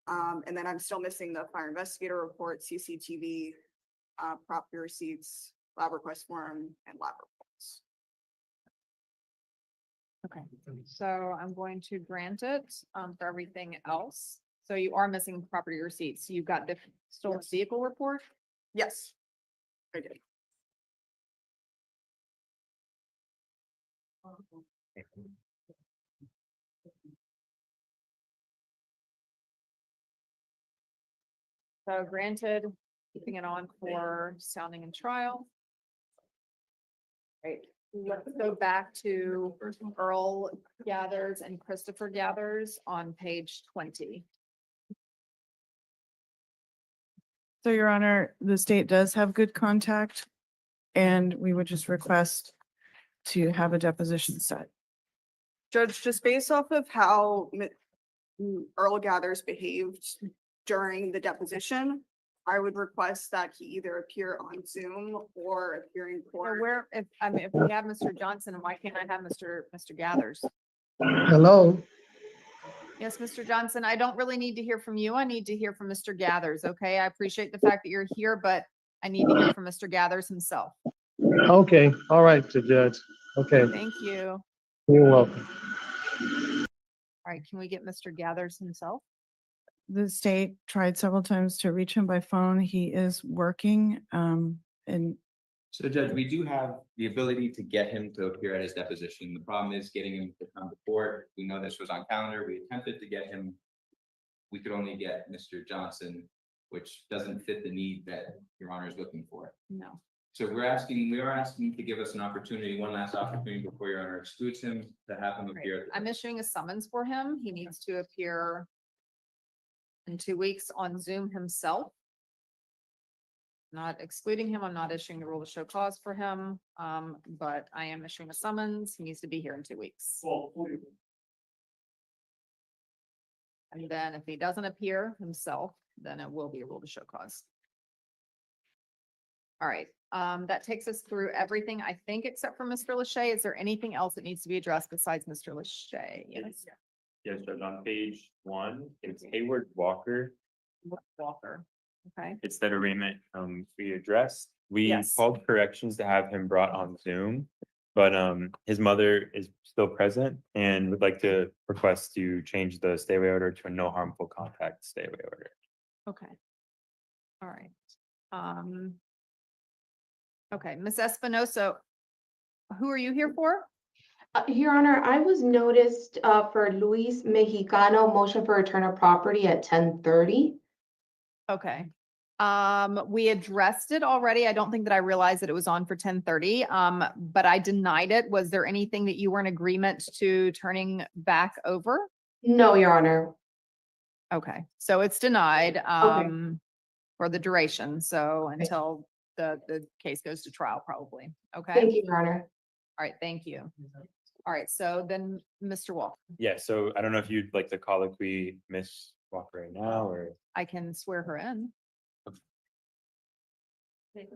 And then I'm still missing the fire investigator report, CCTV, property receipts, lab request form, and lab reports. Okay, so I'm going to grant it for everything else. So you are missing property receipts. You've got the stolen vehicle report? Yes, I did. So granted, keeping it on for sounding and trial. Right, let's go back to Earl Gathers and Christopher Gathers on page 20. So, Your Honor, the state does have good contact, and we would just request to have a deposition set. Judge, just based off of how Earl Gathers behaved during the deposition, I would request that he either appear on Zoom or appear in So court. where, if we have Mr. Johnson, why can't I have Mr. Gathers? Hello, Yes, Mr. Johnson, I don't really need to hear from you. I need to hear from Mr. Gathers, okay? I appreciate the fact that you're here, but I need to hear from Mr. Gathers himself. okay, all right, the judge, okay, Thank you. you're welcome. All right, can we get Mr. Gathers himself? The state tried several times to reach him by phone. He is working, and So Judge, we do have the ability to get him to appear at his deposition. The problem is getting him to come to court. We know this was on calendar. We attempted to get him. We could only get Mr. Johnson, which doesn't fit the need that Your Honor is looking for. No. So we are asking to give us an opportunity, one last opportunity before Your Honor excludes him, to have him Right. appear. I'm issuing a summons for him. He needs to appear in 2 weeks on Zoom himself. Not excluding him. I'm not issuing the rule to show cause for him, but I am issuing a summons. He needs to be here in 2 weeks. And then if he doesn't appear himself, then it will be a rule to show cause. All right, that takes us through everything, I think, except for Mr. Lachey. Is there anything else that needs to be addressed besides Mr. Lachey? Yes, Yes, Judge, on page 1, it's Hayward Walker. Walker. Okay, It's that arraignment we addressed. We Yes. called corrections to have him brought on Zoom, but his mother is still present and would like to request to change the stay away order to a no harmful contact stay away order. okay. All right. Okay, Ms. Espinosa, Who are you here for? Your Honor, I was noticed for Luis Mexicano, motion for return of property at 10:30. Okay. We addressed it already. I don't think that I realized that it was on for 10:30. But I denied it. Was there anything that you were in agreement to turning back over? No, Your Honor. Okay, so it's denied, for the duration. So until the case goes to trial, probably. Okay. Thank you, Your Honor. All right, thank you. All right, so then Mr. Walker, Yeah, so I don't know if you'd like the colloquy, Miss Walker, right now, or I can swear her in. I do.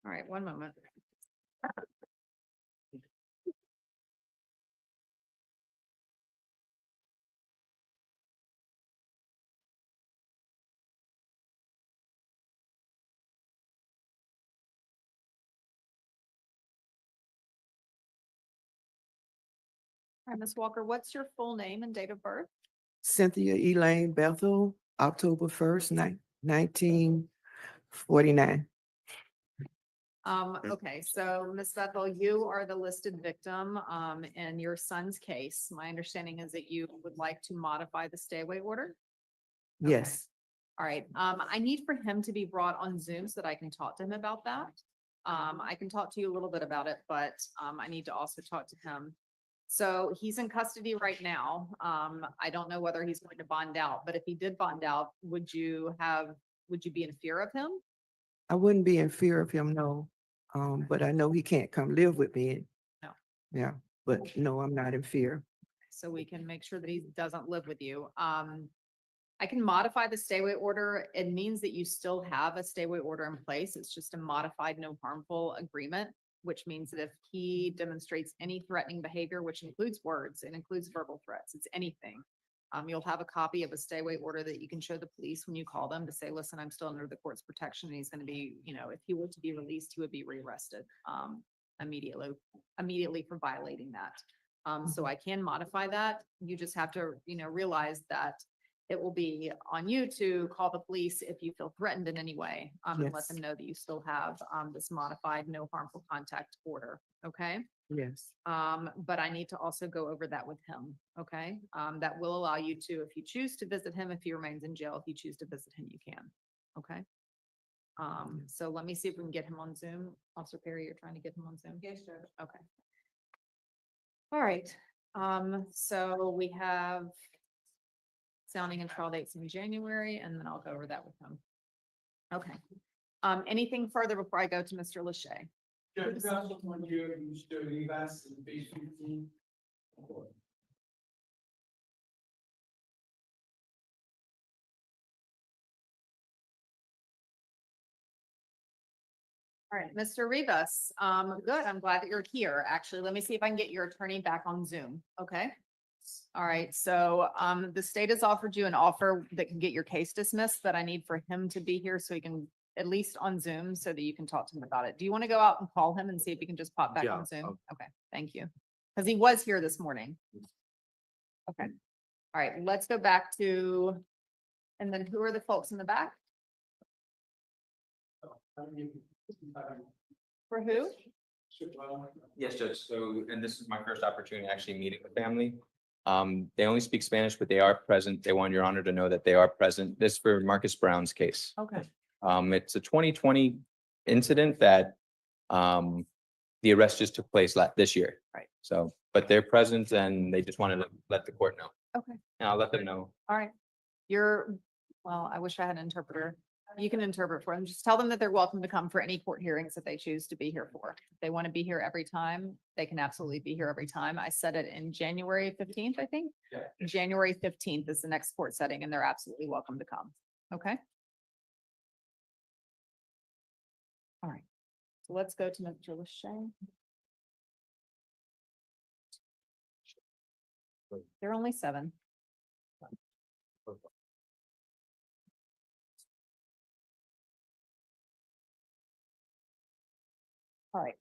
All right, one moment. All right, Ms. Walker, what's your full name and date of birth? Cynthia Elaine Bethel, October 1st, 1949. Okay, so Ms. Bethel, you are the listed victim, in your son's case. My understanding is that you would like to modify the stay away order? Yes, All right, I need for him to be brought on Zoom so that I can talk to him about that. I can talk to you a little bit about it, but, I need to also talk to him. So he's in custody right now. I don't know whether he's going to bond out, but if he did bond out, would you be in fear of him? I wouldn't be in fear of him, no. But I know he can't come live with me. No. Yeah, but no, I'm not in fear. So we can make sure that he doesn't live with you. I can modify the stay away order. It means that you still have a stay away order in place. It's just a modified no harmful agreement, which means that if he demonstrates any threatening behavior, which includes words, it includes verbal threats, it's anything. You'll have a copy of a stay away order that you can show the police when you call them to say, listen, I'm still under the court's protection. And he's going to be, if he were to be released, he would be rearrested, immediately for violating that. So I can modify that. You just have to, realize that it will be on you to call the police if you feel threatened in any way, and let Yes. them know that you still have, this modified no harmful contact order. Okay. Yes, But I need to also go over that with him. Okay. That will allow you to, if you choose to visit him, if he remains in jail, if you choose to visit him, you can. Okay. So let me see if we can get him on Zoom. Officer Perry, you're trying to get him on Zoom? Yes, sir. Okay. All right. So we have sounding and trial dates in January, and then I'll go over that with him. Okay. Anything further before I go to Mr. Lachey? All right, Mr. Rivas, good. I'm glad that you're here. Actually, let me see if I can get your attorney back on Zoom. Okay. All right, so the state has offered you an offer that can get your case dismissed, but I need for him to be here so he can, at least on Zoom, so that you can talk to him about it. Do you want to go out and call him and see if he can just pop back Yeah, on Zoom? I'll- Okay, thank you. Because he was here this morning. Okay. All right, let's go back to, and then who are the folks in the back? For who? Yes, Judge. So, and this is my first opportunity actually meeting the family. They only speak Spanish, but they are present. They want your honor to know that they are present. This is for Marcus Brown's case. Okay. It's a 2020 incident that, the arrest just took place this year. Right. So, but they're present and they just wanted to let the court know. Okay. And I'll let them know. All right. Well, I wish I had an interpreter. You can interpret for them. Just tell them that they're welcome to come for any court hearings that they choose to be here for. If they want to be here every time, they can absolutely be here every time. I said it in January 15th, I think. Yeah. January 15th is the next court setting and they're absolutely welcome to come. Okay. All right. So let's go to Mr. Lachey. There are only 7. All right.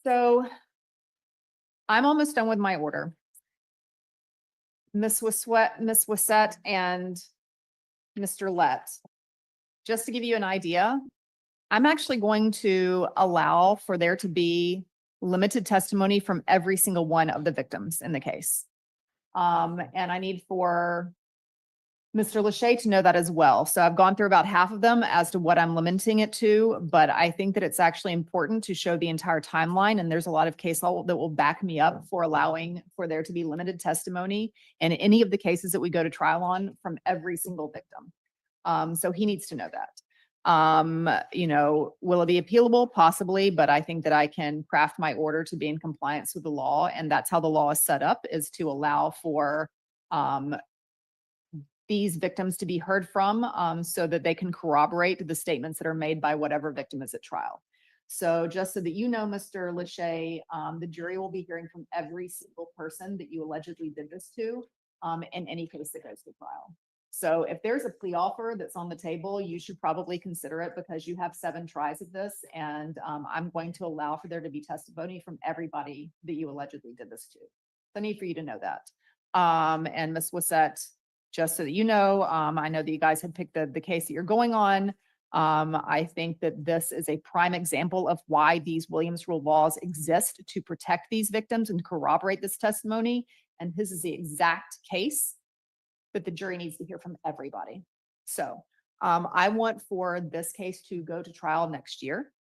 So I'm almost done with my order. Miss Wissett and Mr. Lett, just to give you an idea, I'm actually going to allow for there to be limited testimony from every single one of the victims in the case. And I need for Mr. Lachey to know that as well. So I've gone through about half of them as to what I'm limiting it to, but I think that it's actually important to show the entire timeline. And there's a lot of case law that will back me up for allowing for there to be limited testimony in any of the cases that we go to trial on from every single victim. So he needs to know that. You know, will it be appealable? Possibly, but I think that I can craft my order to be in compliance with the law. And that's how the law is set up, is to allow for these victims to be heard from so that they can corroborate the statements that are made by whatever victim is at trial. So just so that you know, Mr. Lachey, the jury will be hearing from every single person that you allegedly did this to in any case that goes to trial. So if there's a plea offer that's on the table, you should probably consider it because you have 7 tries of this. And I'm going to allow for there to be testimony from everybody that you allegedly did this to. So I need for you to know that. And Ms. Wissett, just so that you know, I know that you guys had picked the case that you're going on. I think that this is a prime example of why these Williams rule laws exist, to protect these victims and corroborate this testimony. And this is the exact case that the jury needs to hear from everybody. So I want for this case to go to trial next year.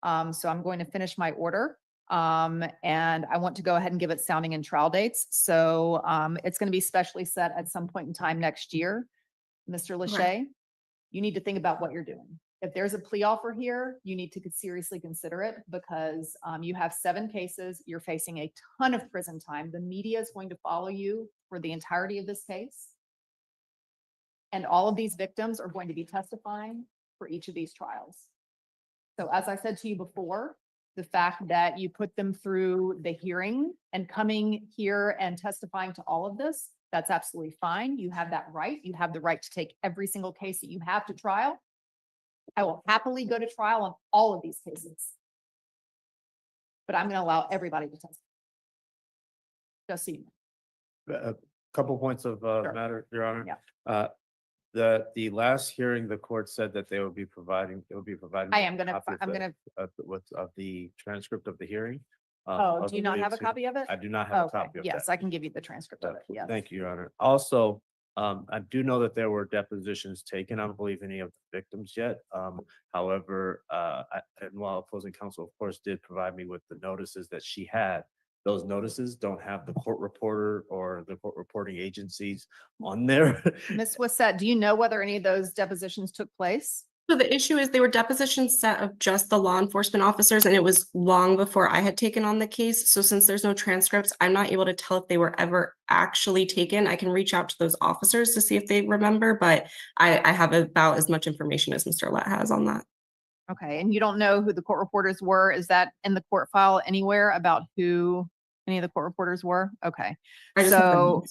So I'm going to finish my order. And I want to go ahead and give it sounding and trial dates. So it's going to be specially set at some point in time next year. Mr. Lachey, you need to think about what you're doing. If there's a plea offer here, you need to seriously consider it because you have 7 cases. You're facing a ton of prison time. The media is going to follow you for the entirety of this case. And all of these victims are going to be testifying for each of these trials. So as I said to you before, the fact that you put them through the hearing and coming here and testifying to all of this, that's absolutely fine. You have that right. You have the right to take every single case that you have to trial. I will happily go to trial on all of these cases. But I'm going to allow everybody to testify. Just so you know. A couple points of Sure. matter, Your Honor. Yeah. The last hearing, the court said that they would be providing, I am gonna, of the transcript of the hearing. oh, do you not have a copy of it? I do not have a Okay, copy of that. yes, I can give you the transcript of it, yes. Thank you, Your Honor. Also, I do know that there were depositions taken. I don't believe any of the victims yet. However, and while opposing counsel, of course, did provide me with the notices that she had, those notices don't have the court reporter or the court reporting agencies on there. Ms. Wissett, do you know whether any of those depositions took place? So the issue is they were depositions set of just the law enforcement officers, and it was long before I had taken on the case. So since there's no transcripts, I'm not able to tell if they were ever actually taken. I can reach out to those officers to see if they remember, but I have about as much information as Mr. Lett has on that. Okay, and you don't know who the court reporters were? Is that in the court file anywhere about who any of the court reporters were? Okay, so,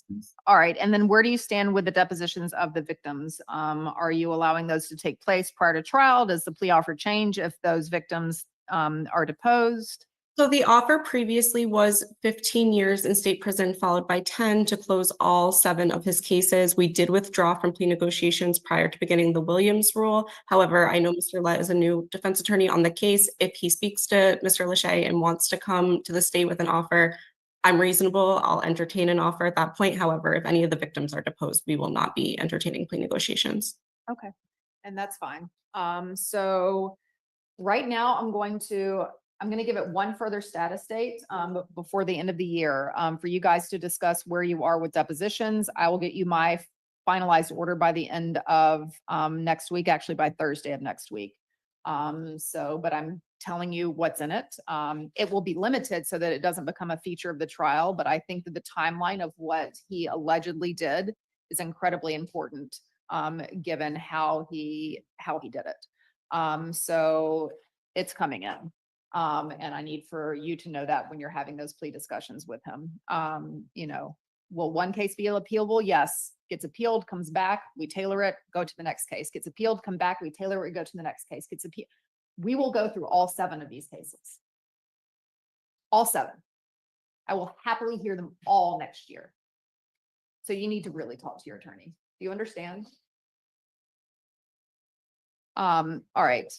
all right. And then where do you stand with the depositions of the victims? Are you allowing those to take place prior to trial? Does the plea offer change if those victims are deposed? So the offer previously was 15 years in state prison, followed by 10 to close all 7 of his cases. We did withdraw from plea negotiations prior to beginning the Williams rule. However, I know Mr. Lett is a new defense attorney on the case. If he speaks to Mr. Lachey and wants to come to the state with an offer, I'm reasonable. I'll entertain an offer at that point. However, if any of the victims are deposed, we will not be entertaining plea negotiations. Okay, and that's fine. So right now I'm going to give it one further status date before the end of the year for you guys to discuss where you are with depositions. I will get you my finalized order by the end of next week, actually by Thursday of next week. But I'm telling you what's in it. It will be limited so that it doesn't become a feature of the trial, but I think that the timeline of what he allegedly did is incredibly important given how he did it. So it's coming in. And I need for you to know that when you're having those plea discussions with him. You know, will one case be appealable? Yes. Gets appealed, comes back, we tailor it, go to the next case. Gets appealed, come back, we tailor it, go to the next case. Gets appealed. We will go through all 7 of these cases. All 7. I will happily hear them all next year. So you need to really talk to your attorney. Do you understand? All right.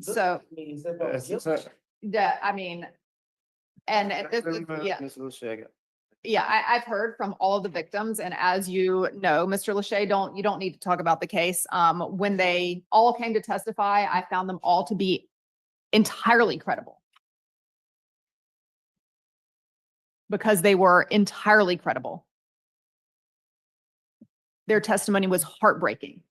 So, yeah, I mean, and this is, yeah. Yeah, I've heard from all of the victims, and as you know, Mr. Lachey, you don't need to talk about the case. When they all came to testify, I found them all to be entirely credible. Because they were entirely credible. Their testimony was heartbreaking.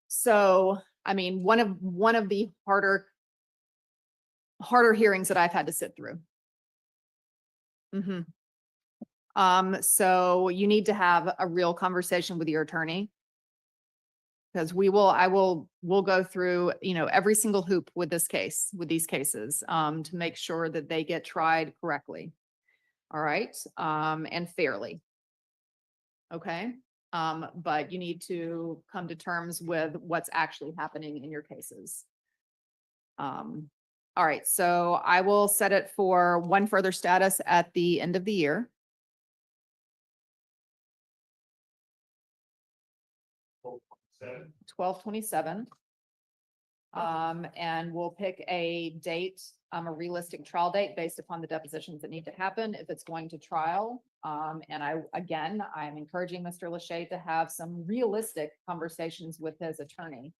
So, I mean, one of the harder hearings that I've had to sit through. So you need to have a real conversation with your attorney. Because we'll go through, every single hoop with this case, with these cases, to make sure that they get tried correctly. All right, and fairly. Okay, but you need to come to terms with what's actually happening in your cases. All right, so I will set it for one further status at the end of the year. 12/27. And we'll pick a date, a realistic trial date based upon the depositions that need to happen if it's going to trial. And I'm encouraging Mr. Lachey to have some realistic conversations with his attorney.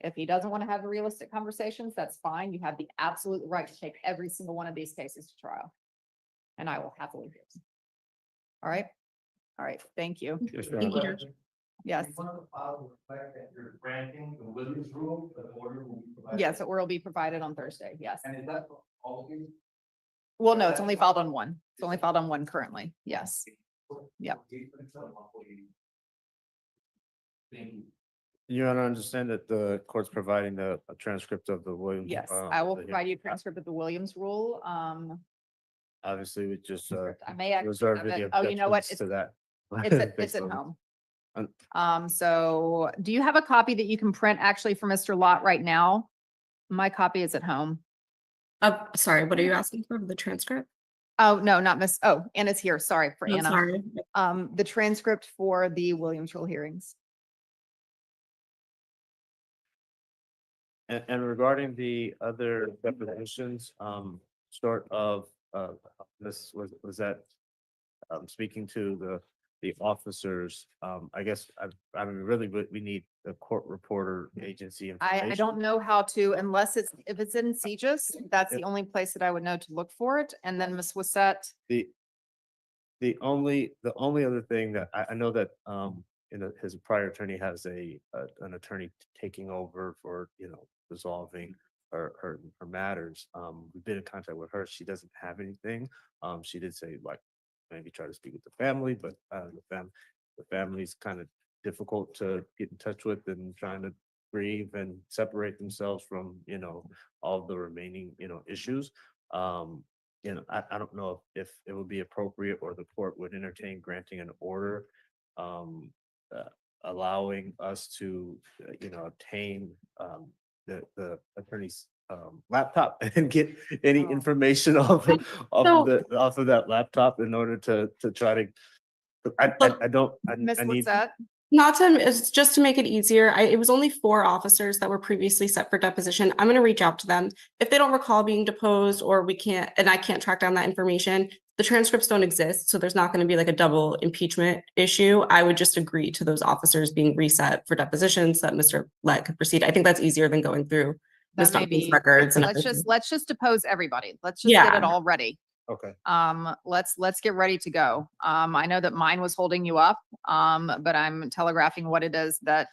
If he doesn't want to have realistic conversations, that's fine. You have the absolute right to take every single one of these cases to trial. And I will happily do it. All right. All right. Thank you. Thank you, Judge. Yes. Yes, the order will be provided on Thursday. Yes. And is that for all of you? Well, no, it's only filed on one. It's only filed on one currently. Yes. Yep. Thank you. You understand that the court's providing a transcript of the Williams. Yes, I will provide you a transcript of the Williams rule. Obviously, we just I may actually reserve have any it. Oh, you know what? objections to that. It's at Based home. on- So do you have a copy that you can print actually for Mr. Lott right now? My copy is at home. Sorry, what are you asking for? The transcript? Oh, no, not Miss. Oh, Anna's here. Sorry for Oh, Anna. sorry. The transcript for the Williams rule hearings. And regarding the other depositions, short of, this was that, speaking to the officers, I guess, I mean, really, we need the court reporter agency information. I don't know how to, unless if it's in CJIS, that's the only place that I would know to look for it. And then Ms. Wissett. The only other thing that I know that, his prior attorney has an attorney taking over for, resolving her matters. We've been in contact with her. She doesn't have anything. She did say like maybe try to speak with the family, but the family's kind of difficult to get in touch with and trying to grieve and separate themselves from, all the remaining, issues. I don't know if it would be appropriate or the court would entertain granting an order allowing us to, obtain the attorney's laptop and get any information off of that laptop in order to try to. Ms. I need. Wissett. Not to, it's just to make it easier. It was only 4 officers that were previously set for deposition. I'm going to reach out to them. If they don't recall being deposed or I can't track down that information, the transcripts don't exist. So there's not going to be like a double impeachment issue. I would just agree to those officers being reset for depositions that Mr. Lett could proceed. I think that's easier than going through Ms. Duncan's records. And Let's just depose everybody. Let's just get it all ready. Okay. Let's get ready to go. I know that mine was holding you up, but I'm telegraphing what it is that,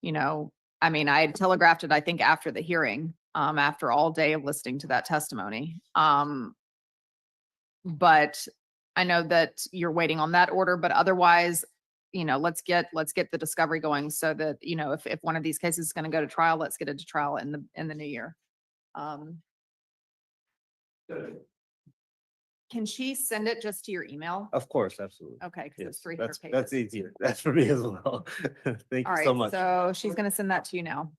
I mean, I had telegraphed it, I think, after the hearing, after all day of listening to that testimony. But I know that you're waiting on that order, but otherwise, let's get the discovery going so that, if one of these cases is going to go to trial, let's get it to trial in the new year. Can she send it just to your email? Of course, absolutely. Okay, because it's Yes, 300 pages. that's easier. That's for me as well. Thank All you so right, much. so she's going to send that to you now.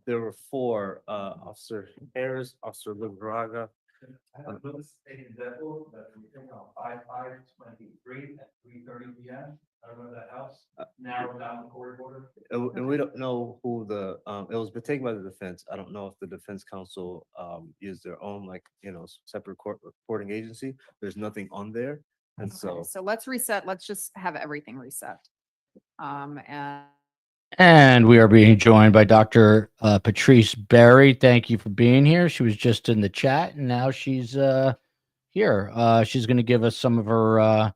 There were four, Officer Harris, Officer Livraga. Narrow down the corridor. And we don't know who it was taken by the defense. I don't know if the defense counsel, used their own, like, separate court reporting agency. There's nothing on there. And so, So let's reset. Let's just have everything reset. And And we are being joined by Dr. Patrice Berry. Thank you for being here. She was just in the chat, and now she's here. She's going to give us some of her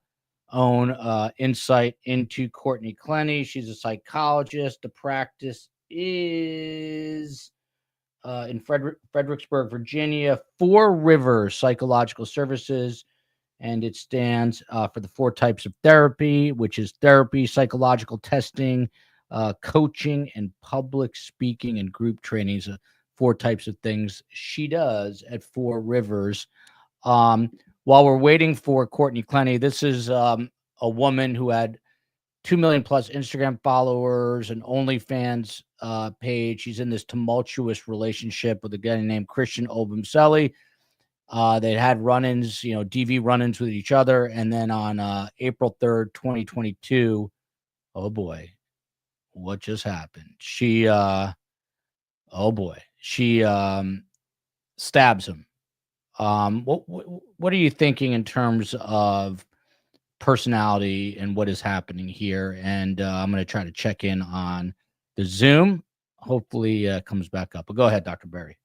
own insight into Courtney Clenney. She's a psychologist. The practice is in Fredericksburg, Virginia, Four Rivers Psychological Services. And it stands for the four types of therapy, which is therapy, psychological testing, coaching, and public speaking and group trainings. Four types of things she does at Four Rivers. While we're waiting for Courtney Clenney, this is a woman who had 2 million plus Instagram followers and OnlyFans page. She's in this tumultuous relationship with a guy named Christian Obumseli. They had run-ins, DV run-ins with each other. And then on April 3rd, 2022, oh boy, what just happened? She stabs him. What are you thinking in terms of personality and what is happening here? And I'm going to try to check in on the Zoom. Hopefully comes back up. But go ahead, Dr. Berry.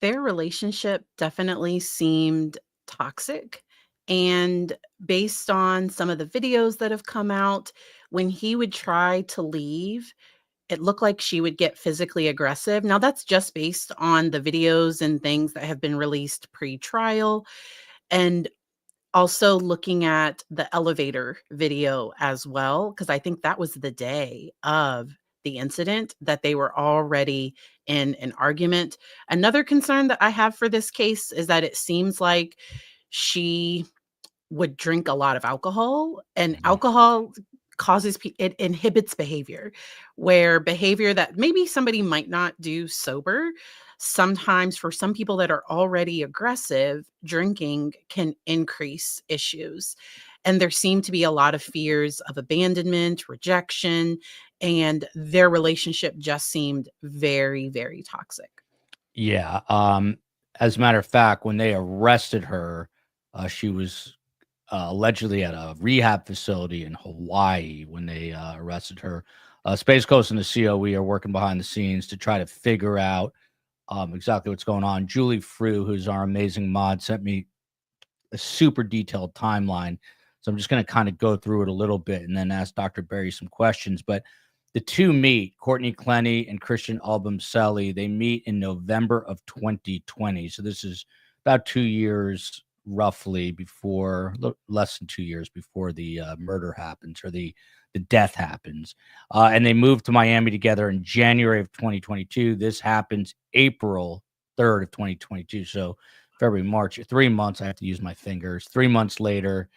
Their relationship definitely seemed toxic. And based on some of the videos that have come out, when he would try to leave, it looked like she would get physically aggressive. Now, that's just based on the videos and things that have been released pre-trial. And also looking at the elevator video as well, because I think that was the day of the incident that they were already in an argument. Another concern that I have for this case is that it seems like she would drink a lot of alcohol, and alcohol it inhibits behavior, where behavior that maybe somebody might not do sober, sometimes for some people that are already aggressive, drinking can increase issues. And there seem to be a lot of fears of abandonment, rejection, and their relationship just seemed very, very toxic. Yeah. As a matter of fact, when they arrested her, she was allegedly at a rehab facility in Hawaii when they arrested her. Space Coast and the COE are working behind the scenes to try to figure out exactly what's going on. Julie Frew, who's our amazing mod, sent me a super detailed timeline. So I'm just going to kind of go through it a little bit and then ask Dr. Berry some questions. But the two meet, Courtney Clenney and Christian Obumseli, they meet in November of 2020. So this is about 2 years roughly before, less than 2 years before the murder happens or the death happens. And they moved to Miami together in January of 2022. This happens April 3rd of 2022. So February, March, 3 months, I have to use my fingers. 3 months later,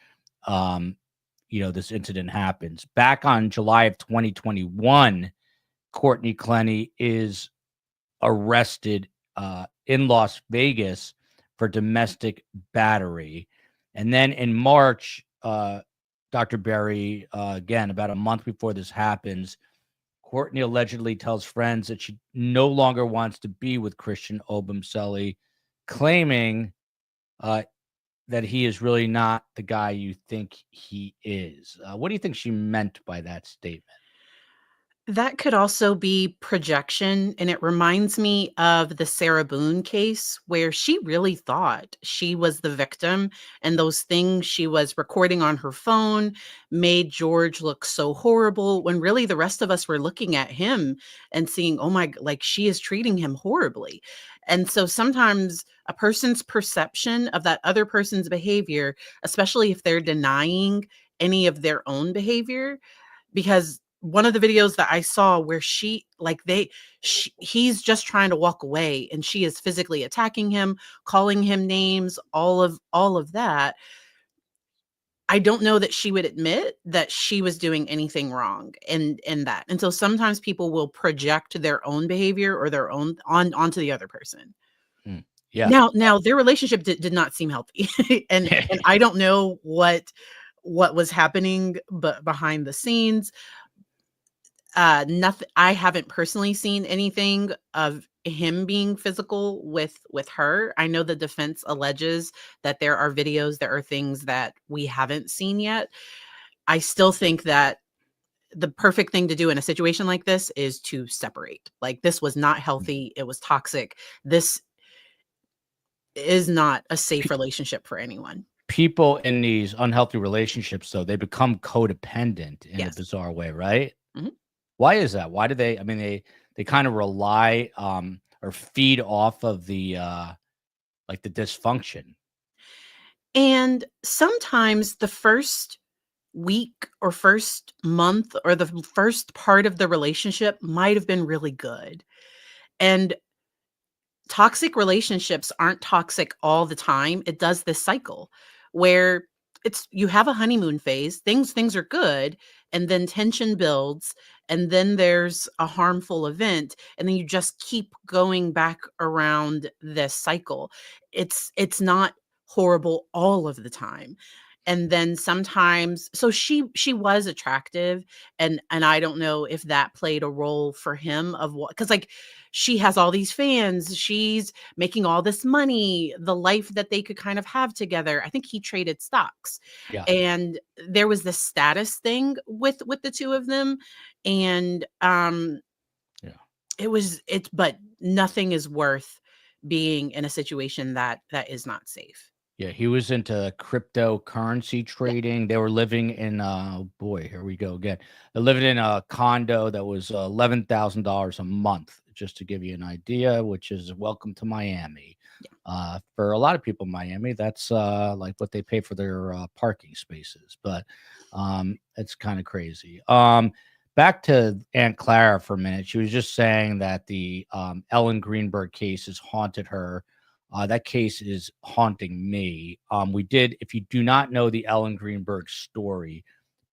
this incident happens. Back on July of 2021, Courtney Clenney is arrested in Las Vegas for domestic battery. And then in March, Dr. Berry, again, about a month before this happens, Courtney allegedly tells friends that she no longer wants to be with Christian Obumseli, claiming that he is really not the guy you think he is. What do you think she meant by that statement? That could also be projection, and it reminds me of the Sarah Boone case where she really thought she was the victim, and those things she was recording on her phone made George look so horrible when really the rest of us were looking at him and seeing, oh my, like she is treating him horribly. And so sometimes a person's perception of that other person's behavior, especially if they're denying any of their own behavior, because one of the videos that I saw where he's just trying to walk away and she is physically attacking him, calling him names, all of that. I don't know that she would admit that she was doing anything wrong in that. And so sometimes people will project their own behavior or their own onto the other person. Yeah. Now their relationship did not seem healthy. And I don't know what was happening but behind the scenes. Nothing. I haven't personally seen anything of him being physical with her. I know the defense alleges that there are videos, there are things that we haven't seen yet. I still think that the perfect thing to do in a situation like this is to separate. Like, this was not healthy. It was toxic. This is not a safe relationship for anyone. People in these unhealthy relationships, though, they become codependent in a bizarre way, right? Mhm. Why is that? Why do they? I mean, they kind of rely or feed off of the like the dysfunction. And sometimes the first week or first month or the first part of the relationship might have been really good. And toxic relationships aren't toxic all the time. It does this cycle where you have a honeymoon phase, things are good, and then tension builds, and then there's a harmful event, and then you just keep going back around this cycle. It's not horrible all of the time. And then sometimes, so she was attractive, and I don't know if that played a role for him of what, because like she has all these fans, she's making all this money, the life that they could kind of have together. I think he traded stocks. Yeah. And there was this status thing with the two of them. And but nothing is worth being in a situation that is not safe. Yeah, he was into cryptocurrency trading. They were living in boy, here we go again. They're living in a condo that was $11,000 a month, just to give you an idea, which is welcome to Miami. For a lot of people in Miami, that's like what they pay for their parking spaces, but it's kind of crazy. Back to Aunt Clara for a minute. She was just saying that the Ellen Greenberg case has haunted her. That case is haunting me. If you do not know the Ellen Greenberg story,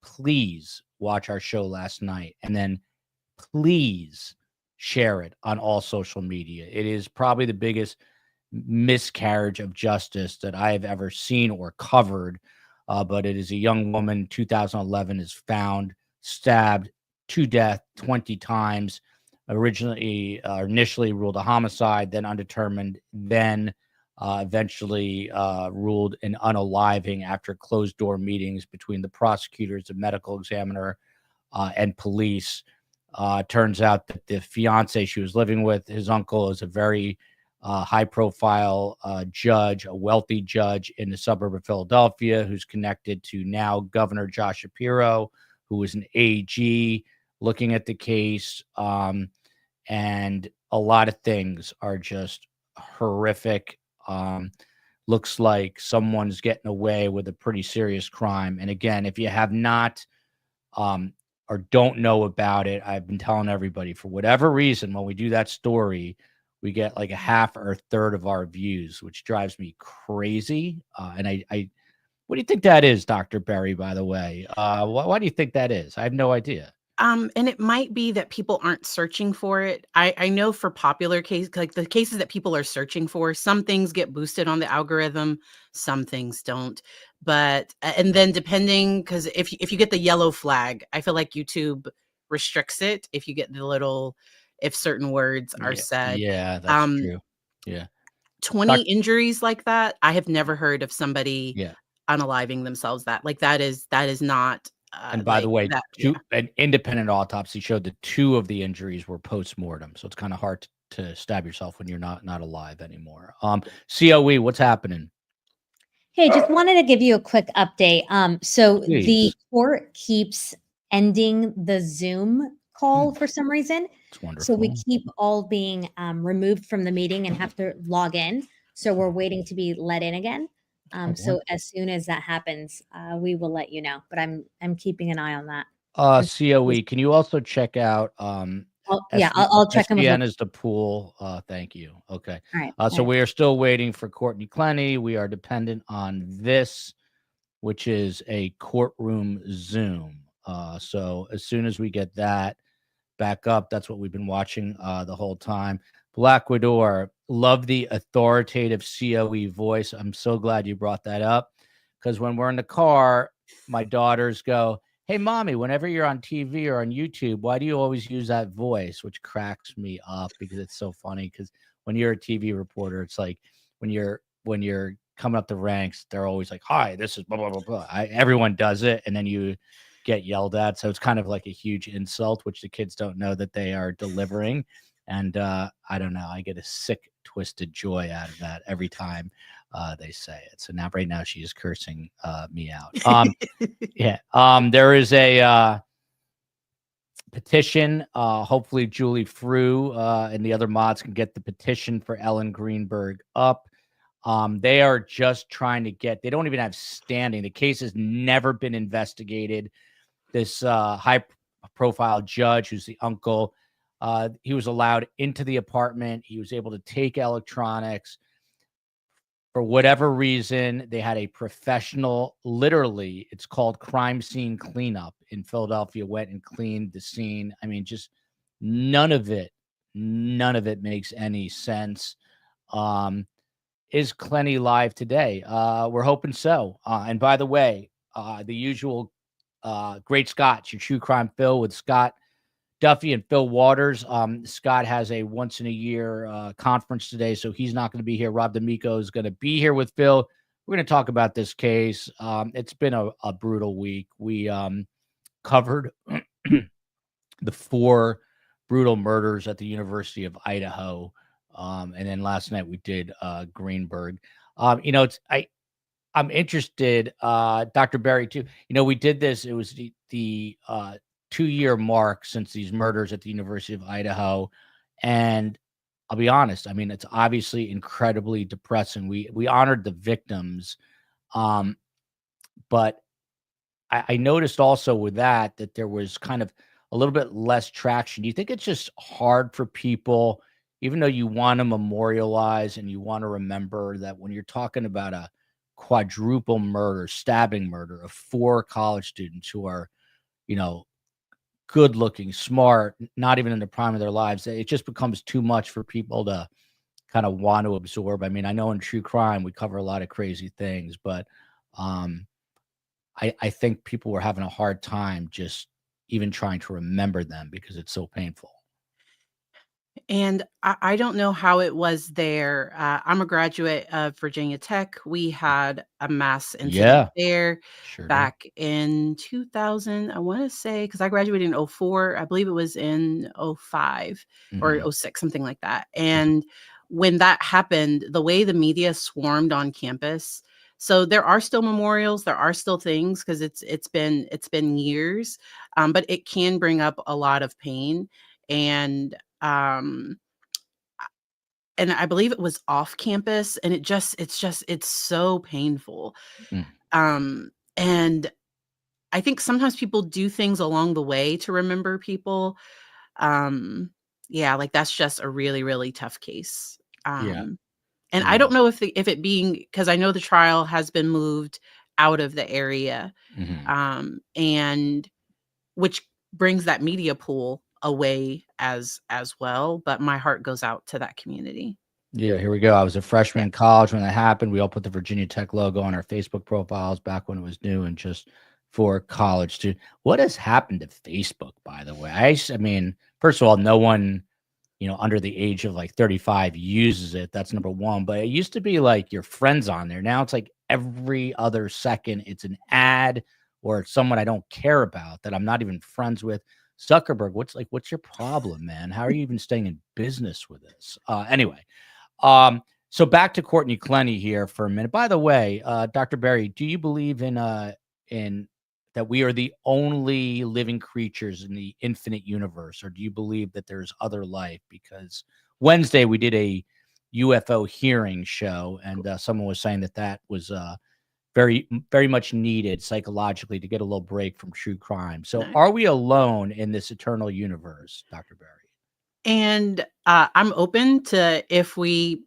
please watch our show last night and then please share it on all social media. It is probably the biggest miscarriage of justice that I have ever seen or covered. But it is a young woman, 2011, is found stabbed to death 20 times. Initially ruled a homicide, then undetermined, then eventually ruled an unaliving after closed door meetings between the prosecutors, the medical examiner, and police. Turns out that the fiance she was living with, his uncle, is a very high profile judge, a wealthy judge in the suburb of Philadelphia, who's connected to now Governor Josh Shapiro, who was an AG looking at the case. And a lot of things are just horrific. Looks like someone's getting away with a pretty serious crime. And again, if you have not or don't know about it, I've been telling everybody, for whatever reason, when we do that story, we get like a half or a third of our views, which drives me crazy. And I what do you think that is, Dr. Berry, by the way? Why do you think that is? I have no idea. And it might be that people aren't searching for it. I know for popular cases, like the cases that people are searching for, some things get boosted on the algorithm, some things don't. But and then depending, because if you get the yellow flag, I feel like YouTube restricts it if you get the little, if certain words are said. Yeah, that's true. Yeah. 20 injuries like that, I have never heard of somebody unaliving themselves. That is not. And by the way, an independent autopsy showed that 2 of the injuries were post-mortem. So it's kind of hard to stab yourself when you're not alive anymore. COE, what's happening? Hey, just wanted to give you a quick update. So the Please. court keeps ending the Zoom call for some reason. It's wonderful. So we keep all being removed from the meeting and have to log in. So we're waiting to be let in again. So as soon as that happens, we will let you know. But I'm keeping an eye on that. COE, can you also check out I'll check them. SVN is the pool. Thank you. Okay. All right. So we are still waiting for Courtney Clenney. We are dependent on this. which is a courtroom Zoom. So as soon as we get that back up, that's what we've been watching the whole time. Black Widow, love the authoritative COE voice. I'm so glad you brought that up, because when we're in the car, my daughters go, "Hey, mommy, whenever you're on TV or on YouTube, why do you always use that voice?" Which cracks me up because it's so funny. Because when you're a TV reporter, it's like when you're coming up the ranks, they're always like, "Hi, this is blah blah blah blah." Everyone does it, and then you get yelled at. So it's kind of like a huge insult, which the kids don't know that they are delivering. And I don't know, I get a sick, twisted joy out of that every time they say it. So now, right now, she is cursing me out. Yeah. There is a petition. Hopefully, Julie Frew and the other mods can get the petition for Ellen Greenberg up. They are just trying to get, they don't even have standing. The case has never been investigated. This high profile judge, who's the uncle, he was allowed into the apartment. He was able to take electronics. For whatever reason, they had a professional, literally, it's called crime scene cleanup in Philadelphia, went and cleaned the scene. I mean, just none of it makes any sense. Is Clenney live today? We're hoping so. And by the way, the usual Great Scots, your true crime Phil with Scott Duffy and Phil Waters. Scott has a once in a year conference today, so he's not going to be here. Rob D'Amico is going to be here with Phil. We're going to talk about this case. It's been a brutal week. We covered the 4 brutal murders at the University of Idaho. And then last night we did Greenberg. I'm interested, Dr. Berry, too. We did this. It was the 2-year mark since these murders at the University of Idaho. And I'll be honest, I mean, it's obviously incredibly depressing. We honored the victims. But I noticed also with that there was kind of a little bit less traction. Do you think it's just hard for people, even though you want to memorialize and you want to remember, that when you're talking about a quadruple murder, stabbing murder of 4 college students who are, good looking, smart, not even in the prime of their lives, it just becomes too much for people to kind of want to absorb. I mean, I know in true crime, we cover a lot of crazy things, but I think people were having a hard time just even trying to remember them because it's so painful. And I don't know how it was there. I'm a graduate of Virginia Tech. We had a mass incident there Sure. back in 2000, I want to say, because I graduated in 04. I believe it was in 05 or 06, something like that. And when that happened, the way the media swarmed on campus, so there are still memorials, there are still things, because it's been years, but it can bring up a lot of pain. And I believe it was off campus, and it's so painful. And I think sometimes people do things along the way to remember people. Like that's just a really, really tough case. And I don't know if it being, because I know the trial has been moved out of the area, and which brings that media pool away as well. But my heart goes out to that community. Yeah, here we go. I was a freshman in college when that happened. We all put the Virginia Tech logo on our Facebook profiles back when it was new and just for college students. What has happened to Facebook, by the way? I mean, first of all, no one, under the age of like 35 uses it. That's number one. But it used to be like your friends on there. Now it's like every other second it's an ad or it's someone I don't care about that I'm not even friends with. Zuckerberg, what's your problem, man? How are you even staying in business with this? Anyway, so back to Courtney Clenney here for a minute. By the way, Dr. Berry, do you believe in that we are the only living creatures in the infinite universe, or do you believe that there's other life? Because Wednesday we did a UFO hearing show, and someone was saying that was very, very much needed psychologically to get a little break from true crime. So are we alone in this eternal universe, Dr. Berry? And I'm open to if we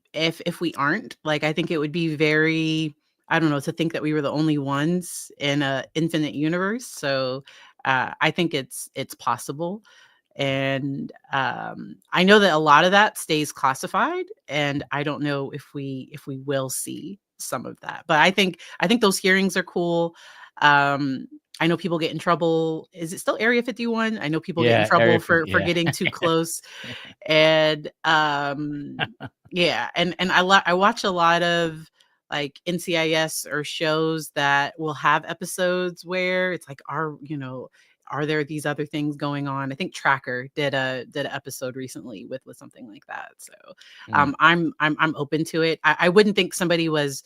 aren't. Like, I think it would be very I don't know, to think that we were the only ones in a infinite universe. So I think it's possible. And I know that a lot of that stays classified, and I don't know if we will see some of that. But I think those hearings are cool. I know people get in trouble. Is it still Area 51? I know people get in Yeah, Area trouble 50, for yeah. getting too close. And yeah, and I watch a lot of like NCIS or shows that will have episodes where it's like, are there these other things going on? I think Tracker did an episode recently with something like that. So I'm open to it. I wouldn't think somebody was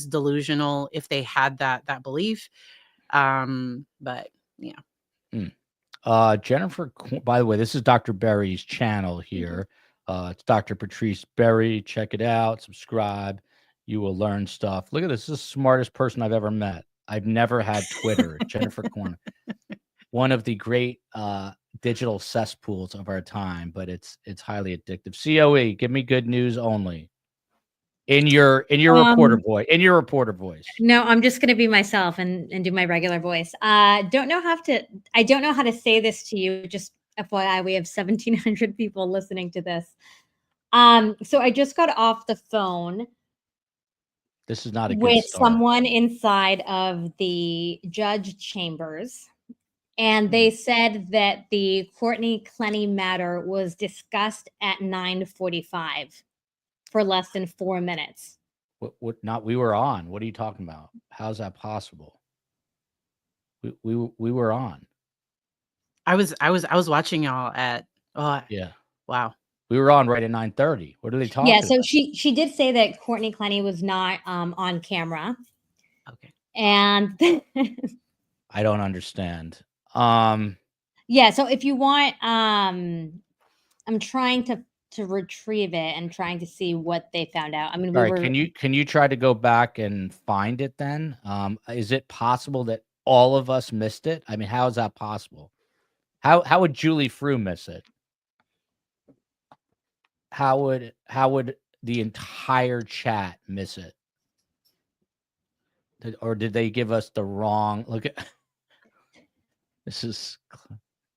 delusional if they had that belief. But yeah. Jennifer, by the way, this is Dr. Berry's channel here. It's Dr. Patrice Berry. Check it out. Subscribe. You will learn stuff. Look at this. This is the smartest person I've ever met. I've never had Twitter. Jennifer Corner. One of the great digital cesspools of our time, but it's highly addictive. COE, give me good news only. In your reporter voice. In your reporter voice. No, I'm just gonna be myself and do my regular voice. I don't know how to say this to you. Just FYI, we have 1,700 people listening to this. So I just got off the phone This is not a good with start. someone inside of the judge chambers, and they said that the Courtney Clenney matter was discussed at 9:45 for less than 4 minutes. What not we were on. What are you talking about? How's that possible? We were on. I was watching y'all at Yeah. Wow. We were on right at 9:30. What are they talking Yeah, about? so she did say that Courtney Clenney was not on camera. Okay. And I don't understand. yeah, so if you want, I'm trying to retrieve it and trying to see what they found out. I mean, all right, can you try to go back and find it then? Is it possible that all of us missed it? I mean, how is that possible? How would Julie Frew miss it? How would the entire chat miss it? Or did they give us the wrong look at this is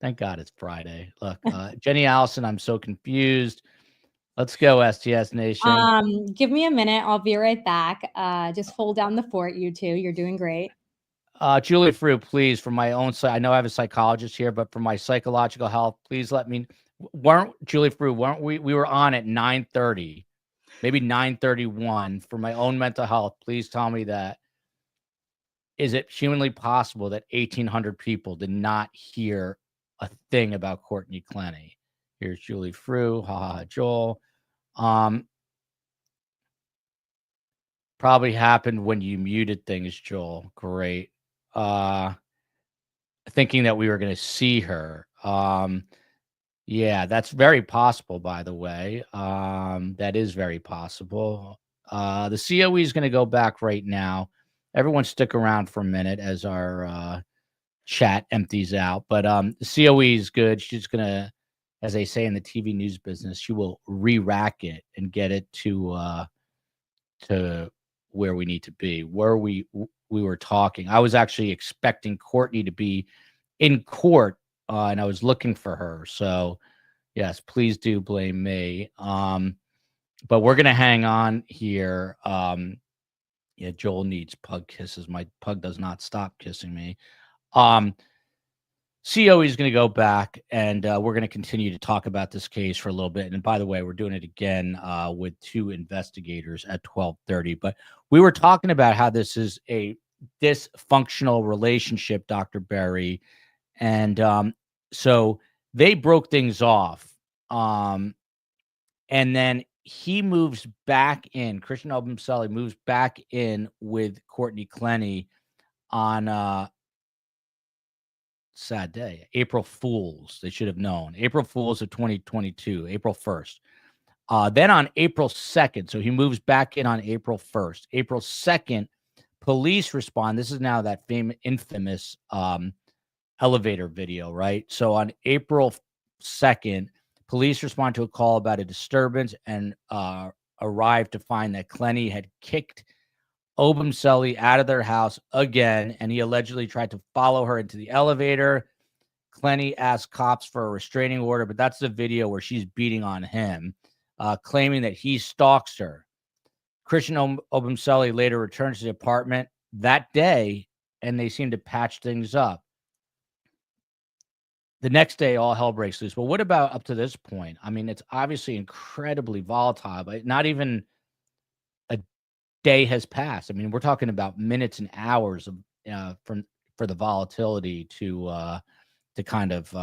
thank God it's Friday. Look, Jenny Allison, I'm so confused. Let's go, STS Nation. give me a minute. I'll be right back. Just hold down the fort, you two. You're doing great. Julie Frew, please, for my own side, I know I have a psychologist here, but for my psychological health, please let me. Julie Frew, weren't we were on at 9:30, maybe 9:31 for my own mental health. Please tell me that. Is it humanly possible that 1,800 people did not hear a thing about Courtney Clenney? Here's Julie Frew. Ha Joel. Probably happened when you muted things, Joel. Great. Thinking that we were going to see her. Yeah, that's very possible, by the way. That is very possible. The COE is going to go back right now. Everyone stick around for a minute as our chat empties out. But the COE is good. She's going to, as they say in the TV news business, she will re-rack it and get it to where we need to be, where we were talking. I was actually expecting Courtney to be in court, and I was looking for her. So, yes, please do blame me. But we're going to hang on here. Yeah, Joel needs pug kisses. My pug does not stop kissing me. COE is going to go back, and we're going to continue to talk about this case for a little bit. And by the way, we're doing it again with 2 investigators at 12:30. But we were talking about how this is a dysfunctional relationship, Dr. Berry. And so they broke things off. And then he moves back in. Christian Obumseli moves back in with Courtney Clenney on sad day, April Fools. They should have known. April Fools of 2022, April 1st. Then on April 2nd, so he moves back in on April 1st. April 2nd, police respond. This is now that infamous elevator video, right? So on April 2nd, police respond to a call about a disturbance and arrived to find that Clenney had kicked Obumseli out of their house again, and he allegedly tried to follow her into the elevator. Clenney asked cops for a restraining order, but that's the video where she's beating on him, claiming that he stalks her. Christian Obumseli later returns to the apartment that day, and they seem to patch things up. The next day, all hell breaks loose. But what about up to this point? I mean, it's obviously incredibly volatile, but not even a day has passed. I mean, we're talking about minutes and hours of for the volatility to kind of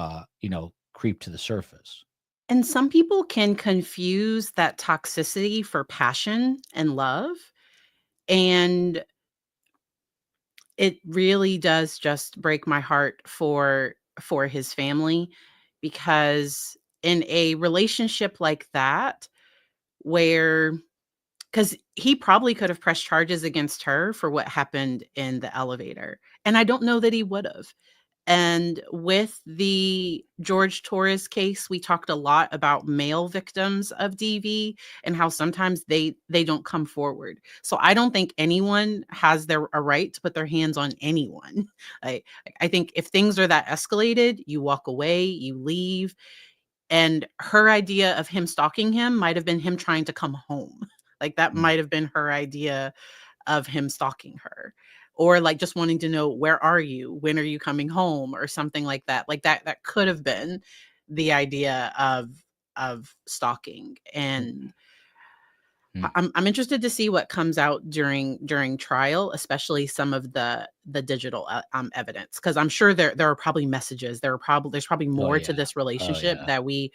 creep to the surface. And some people can confuse that toxicity for passion and love. And it really does just break my heart for his family, because in a relationship like that, where because he probably could have pressed charges against her for what happened in the elevator, and I don't know that he would have. And with the George Torres case, we talked a lot about male victims of DV and how sometimes they don't come forward. So I don't think anyone has a right to put their hands on anyone. I think if things are that escalated, you walk away, you leave. And her idea of him stalking him might have been him trying to come home. Like that might have been her idea of him stalking her, or like just wanting to know, where are you? When are you coming home? Or something like that. Like that could have been the idea of stalking. And I'm interested to see what comes out during trial, especially some of the digital evidence, because I'm sure there are probably messages. There's probably more to this relationship that we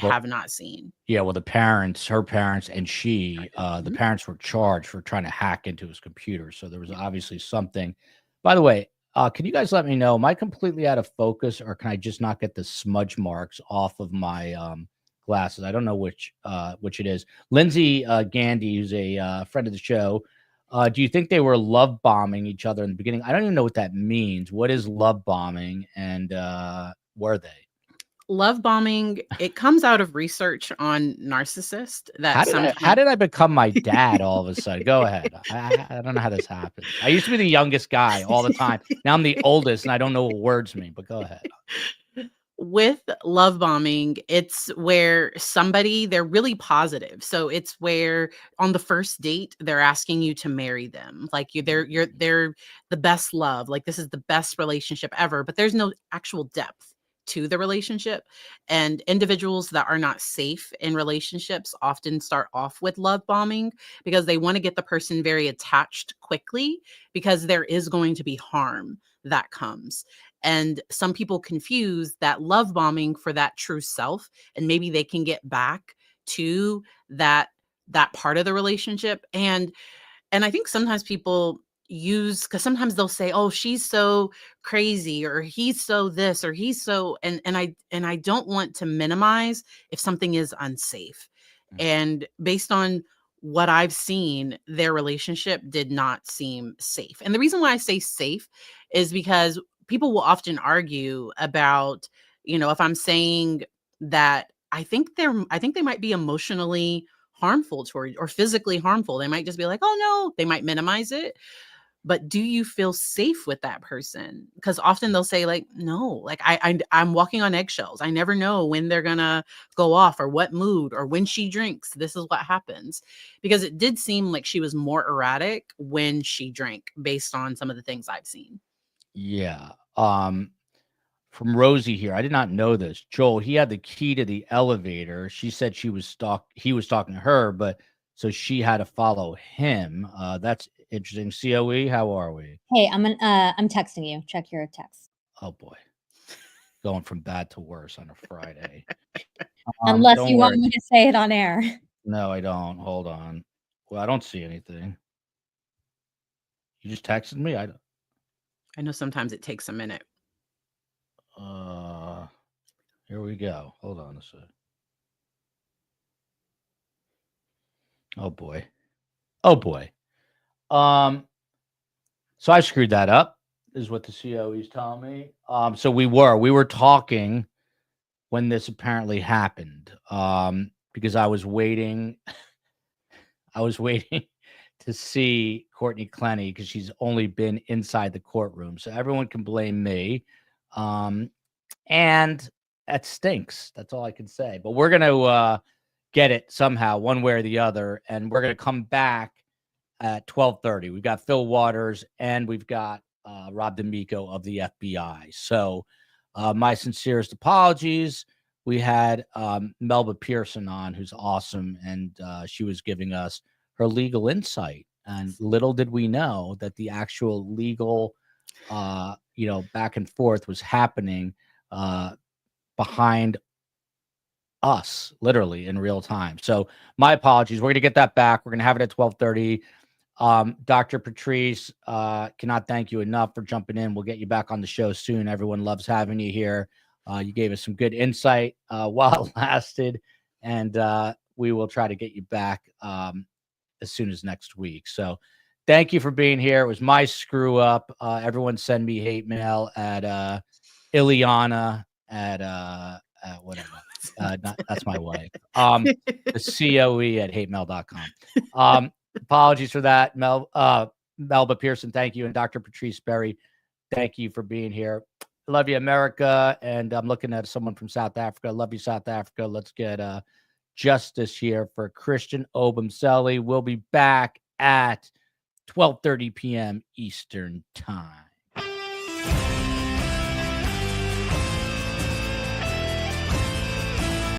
have not seen. Yeah, well, her parents, and she, the parents were charged for trying to hack into his computer. So there was obviously something. By the way, can you guys let me know, am I completely out of focus, or can I just not get the smudge marks off of my glasses? I don't know which it is. Lindsay Gandy, who's a friend of the show, do you think they were love bombing each other in the beginning? I don't even know what that means. What is love bombing, and were they? Love bombing, it comes out of research on narcissists that How did I become my dad all of a sudden? Go ahead. I don't know how this happened. I used to be the youngest guy all the time. Now I'm the oldest, and I don't know what words mean, but go ahead. With love bombing, it's where they're really positive. So it's where on the first date, they're asking you to marry them. Like they're the best love. Like this is the best relationship ever, but there's no actual depth to the relationship. And individuals that are not safe in relationships often start off with love bombing because they want to get the person very attached quickly, because there is going to be harm that comes. And some people confuse that love bombing for that true self, and maybe they can get back to that part of the relationship. And I think sometimes people because sometimes they'll say, oh, she's so crazy, or he's so this, or he's so, and I don't want to minimize if something is unsafe. And based on what I've seen, their relationship did not seem safe. And the reason why I say safe is because people will often argue about, if I'm saying that I think they might be emotionally harmful toward, or physically harmful. They might just be like, oh no, they might minimize it. But do you feel safe with that person? Because often they'll say like, no, like I'm walking on eggshells. I never know when they're gonna go off, or what mood, or when she drinks, this is what happens. Because it did seem like she was more erratic when she drank, based on some of the things I've seen. Yeah. From Rosie here, I did not know this. Joel, he had the key to the elevator. She said he was talking to her, but so she had to follow him. That's interesting. COE, how are we? Hey, I'm texting you. Check your text. Oh boy. Going from bad to worse on a Friday. Unless don't you want worry. me to say it on air. No, I don't. Hold on. Well, I don't see anything. You just texted me? I know sometimes it takes a minute. Here we go. Hold on a sec. Oh boy. Oh boy. So I screwed that up, is what the COE's telling me. So we were talking when this apparently happened. Because I was waiting to to see Courtney Clenney because she's only been inside the courtroom. So everyone can blame me. And that stinks. That's all I can say. But we're going to get it somehow, one way or the other. And we're going to come back at 12:30. We've got Phil Waters and we've got Rob D'Amico of the FBI. So my sincerest apologies. We had Melba Pearson on, who's awesome, and she was giving us her legal insight. And little did we know that the actual legal, back and forth was happening behind us, literally in real time. So my apologies. We're going to get that back. We're going to have it at 12:30. Dr. Patrice, cannot thank you enough for jumping in. We'll get you back on the show soon. Everyone loves having you here. You gave us some good insight while it lasted, and we will try to get you back as soon as next week. So thank you for being here. It was my screw up. Everyone send me hate mail at Ileana at whatever. That's my wife. The COE at hatemail.com. Apologies for that. Melba Pearson, thank you. And Dr. Patrice Berry, thank you for being here. Love you, America. And I'm looking at someone from South Africa. Love you, South Africa. Let's get justice here for Christian Obumseli. We'll be back at 12:30 p.m. Eastern time.